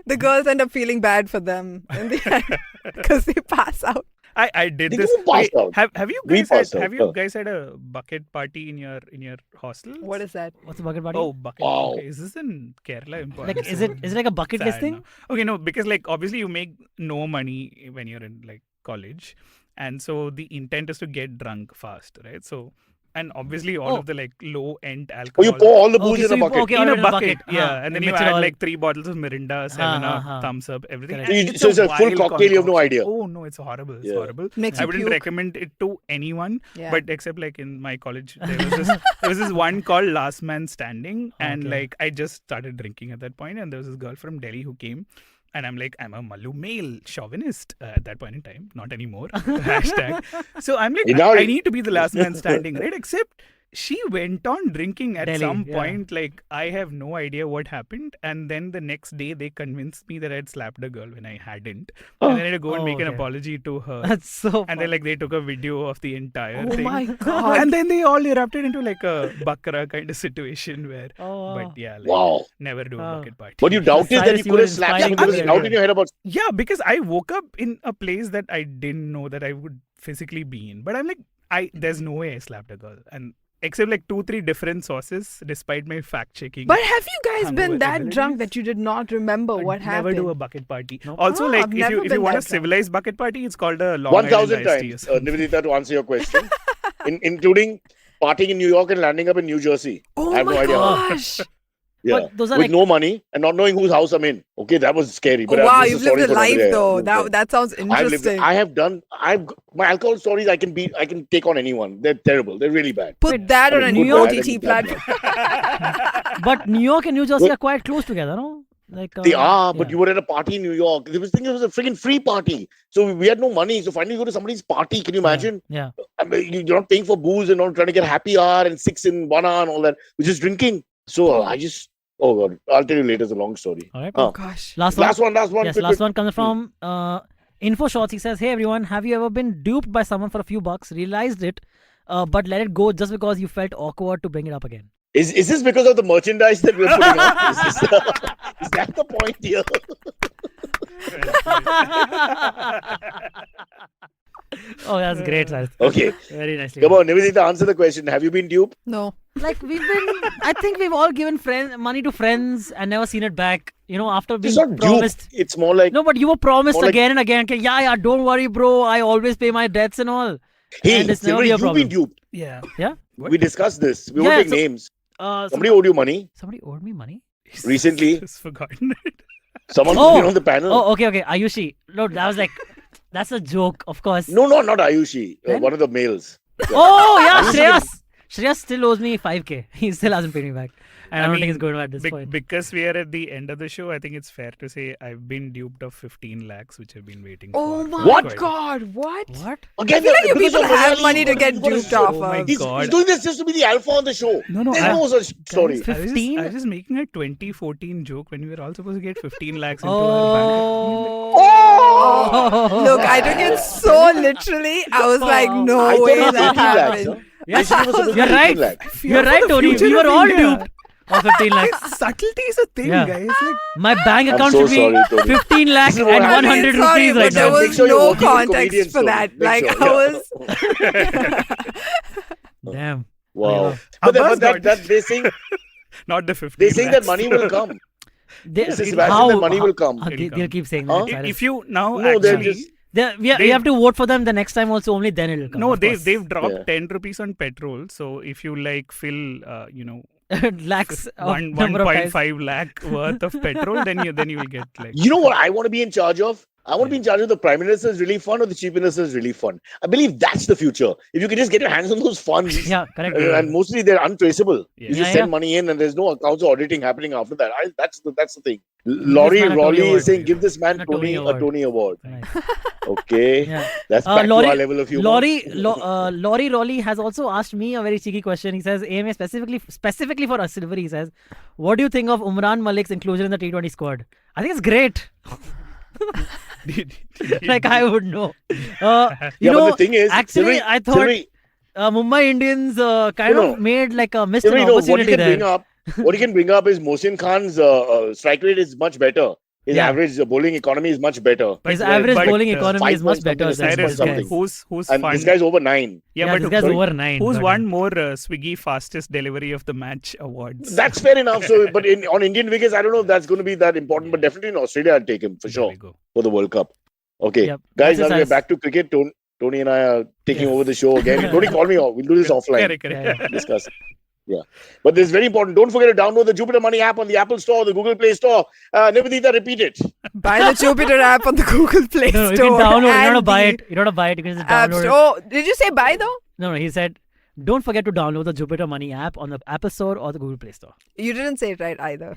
the girls end up feeling bad for them in the end because they pass out. I did They this. do pass out. Have you We guys passed out, have you huh. guys had a bucket party in your hostel? What is that? What's the bucket party? Oh, bucket. Wow. Okay, is this in Kerala? Important? Like, is it like a bucket list Sad, thing? no? Okay, no, because like obviously you make no money when you're in like college, and so the intent is to get drunk fast, right? So, and obviously all of the like low end Oh, alcohol. you pour all the booze Okay, in so a you- bucket. okay, in all a in bucket, yeah, and then you mix it add all. like 3 bottles of Mirinda, 7-Up, huh. Thumbs Up, everything. Correct. And So it's a full wild cocktail, you have no idea. Oh no, it's horrible. It's Yeah. horrible. Makes I you wouldn't puke. recommend it to anyone, Yeah. but except like in my college, there was this one called Last Man Standing, and Okay. like I just started drinking at that point, and there was this girl from Delhi who came. And I'm like, I'm a Malu male chauvinist at that point in time, not anymore. Hashtag. So I'm like, Now- I need to be the last man standing, right? Except she went on drinking at Delhi, some yeah. point. Like, I have no idea what happened. And then the next day, they convinced me that I'd slapped a girl when I hadn't. And then I had to go and Oh, make an okay. apology to her. That's so And then like they took a video of the entire Oh thing. my God. And then they all erupted into like a bakra kind of situation where, Oh, wow. but yeah, like, Wow. never do a Wow. bucket party. But you doubted that Cyrus, you you could were have slapped inspiring someone. There was a to doubt me. in your head about. Yeah, because I woke up in a place that I didn't know that I would physically be in. But I'm like, there's no way I slapped a girl. And except like 2-3 different sources, despite my fact checking. But have you guys been Hungover that abilities? drunk that you did not remember I'd what happened? Never do a bucket party. Nope. Also, Oh, like I've if never you been want a that drunk. civilized bucket party, it's called a Long 1,000 Island iced tea or times, something. Niveditha, to answer your question, including partying in New York and landing up in New Jersey. Oh I have no my idea. gosh. Yeah. But those are With like no money and not knowing whose house I'm in. Okay, that was scary. Oh, But wow, this you've is a lived story a for another life day. though. Okay. That sounds interesting. I have done. My alcohol stories. I can take on anyone. They're terrible. They're really bad. Put that on a Good, new bad, OTT and bad. platform. but New York and New Jersey are quite close together, no? Like They are, but yeah. you were at a party in New York. They was thinking it was a freaking free party. So we had no money. So finally you go to somebody's party. Can you imagine? Yeah. I mean, you're not paying for booze and not trying to get happy hour and 6 in 1 hour and all that. We're just drinking. So I just, oh God, I'll tell you later. It's a long story. All right. Oh. Gosh. Last one. Last one. Yes, quick, last quick. one comes from Info Shots. He says, "Hey everyone, have you ever been duped by someone for a few bucks, realized it, but let it go just because you felt awkward to bring it up again?" Is this because of the merchandise that we're putting up? Is that the point here? Oh, that's great, Cyrus. Okay. Very nicely. Come on, Niveditha, answer the question. Have you been duped? No. Like I think we've all given money to friends and never seen it back. You know, after being It's not promised. duped. It's more like, No, but you were promised more like- again and again. Okay, yeah, don't worry, bro. I always pay my debts and all. hey, and it's never Silverie, be a you've problem. been duped. Yeah. Yeah. What? We discussed this. We Yeah, won't take so- names. Somebody, Somebody owed you money owed me money. recently. Just forgotten it. Someone Oh. been on the panel. Oh, okay. Ayushi. No, that was like, that's a joke, of course. No, not Ayushi. Then? One of the males. Oh, yeah, Shreyas. Shreyas still owes me 5k. He still hasn't paid me back. And I don't think it's going to at this point. Because we are at the end of the show, I think it's fair to say I've been duped of 15 lakhs, which I've been waiting Oh for. my God, what? What? Again, I feel like you because people of have Malayali, money to get you've got duped show. off Oh my of. He's God. doing this just to be the alpha on the show. No, There's no such story. Guys, 15? I was just making a 2014 joke when we were all supposed to get 15 lakhs into our bank account. Oh! Look, I took it so literally. I was like, I no thought way it was that 18 lakhs. happened. Huh? Yes, Basically, it was supposed to you're be 18 right. lakhs. You're right, Tony. We were all duped of 15 lakhs. Subtlety is a thing, Yeah. guys. Like, My bank I'm account so should be sorry, Tony. 15 lakhs This and is what happened. 100 Sorry, rupees but right there now. was Make sure you're no working with context comedians, for Tony. that. Make Like, sure, I was. Damn. Wow. Abbas But got- they're saying not the 15 they're saying that lakhs. money will come. They, Mr. Sebastian, the money will come. They'll keep saying Huh? that. If you now No, they're actually... just- We they- have to vote for them the next time also. Only then it'll come. No, of they've course. dropped Yeah. 10 rupees on petrol. So if you like fill, lakhs of one number of guys. 1.5 lakh worth of petrol, then you will get like. You know what I want to be in charge of? I want to be in charge of the Prime Minister's relief fund or the Chief Minister's relief fund. I believe that's the future. If you can just get your hands on those funds, Yeah, correct. and mostly they're untraceable. Yeah. You just Yeah, send yeah. money in, and there's no accounts or auditing happening after that. That's the thing. Laurie man a Tony Rowley Award. is saying, give this man A Tony a Award. Tony Award. Nice. Okay, Yeah. that's back to our level of humor. Laurie Rowley has also asked me a very cheeky question. He says, AMA specifically for us, Silverie, he says, what do you think of Umran Malik's inclusion in the T20 squad? I think it's great. Like, I would know. But the thing is, actually, Silverie- I thought Silverie, Mumbai Indians kind No, of made like a missed an Silverie, no, what you opportunity can there. bring up, what you can bring up is Mohsin Khan's strike rate is much better. His Yeah. average bowling economy is much better. His average bowling uh, economy is 5 much point better something than is this something. guy's. Who's And fun? this guy's over 9. Yeah, but this guy's sorry? over 9. who's but- won more Swiggy fastest delivery of the match awards? That's fair enough. So, but on Indian wickets, I don't know if that's going to be that important. But definitely in Australia, I'd take him for There sure we go. for the World Cup. Okay, Yep. guys, That's now his we're back to cricket. Tony and I are taking Yes. over the show again. Tony, call me off. We'll do this offline. Correct. Yeah, Discuss. Yeah, but this is very important. Don't forget to download the Jupiter Money app on the Apple Store, the Google Play Store. Niveditha, repeat it. Buy the Jupiter app on the Google Play No, you Store. can download. You don't and have to buy the it. You don't have to buy it. You can just App download Store. it. Oh, did you say buy though? No, he said, don't forget to download the Jupiter Money app on the Apple Store or the Google Play Store. You didn't say it right either.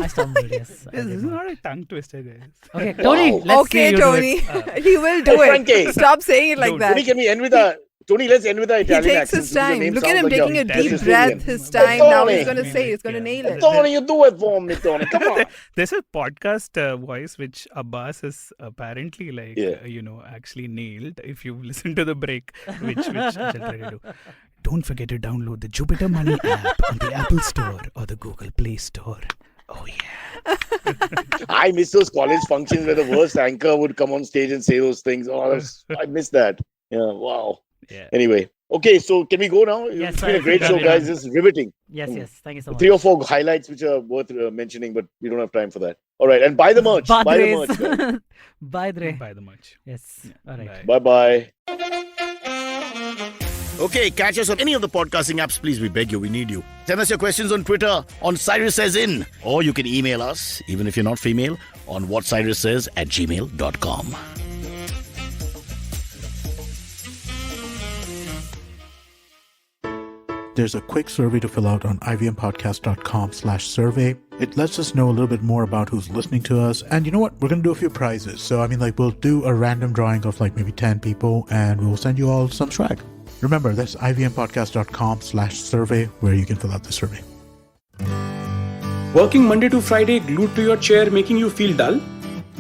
I stumbled, yes. I This did is not. not a tongue twister, guys. Okay, Tony, Wow. let's see Okay, you do it. Tony. He will do Oh, Frankie. it. Stop saying it like Don't. that. Tony, can we end with a Tony? Let's end with the He Italian takes accent, his since your time. name Look at sounds him like taking you're a deep Sicilian. breath. His time. Now Tony. he's going to say. He's going to nail it. Tony, you do it for me, Tony. Come on. There's a podcast voice which Abbas has apparently actually nailed. If you listen to the break, which I shall try to do. Don't forget to download the Jupiter Money app on the Apple Store or the Google Play Store. Oh yeah. I miss those college functions where the worst anchor would come on stage and say those things. Oh, I miss that. Yeah, wow. Yeah. Anyway, okay, so can we go now? Yes, It's been I a great think show, I'm guys. done. This is riveting. Yes, yes. Thank you so much. 3 or 4 highlights which are worth mentioning, but we don't have time for that. All right, and buy the merch. Buy the merch. guys. Bye, Dre. Buy the merch. Yes. All right. Bye. Bye-bye. Okay, catch us on any of the podcasting apps. Please, we beg you, we need you. Send us your questions on Twitter on Cyrus Says In. Or you can email us, even if you're not female, on whatcyrussays@gmail.com. There's a quick survey to fill out on ivmpodcast.com/survey. It lets us know a little bit more about who's listening to us. And you know what? We're going to do a few prizes. So, we'll do a random drawing of maybe 10 people and we'll send you all some swag. Remember, that's ivmpodcast.com/survey where you can fill out the survey. Working Monday to Friday glued to your chair making you feel dull?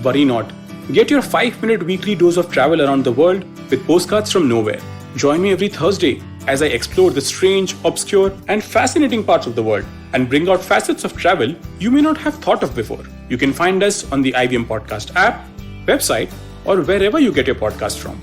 Worry not. Get your 5-minute weekly dose of travel around the world with postcards from nowhere. Join me every Thursday as I explore the strange, obscure, and fascinating parts of the world and bring out facets of travel you may not have thought of before. You can find us on the IVM Podcast app, website, or wherever you get your podcast from.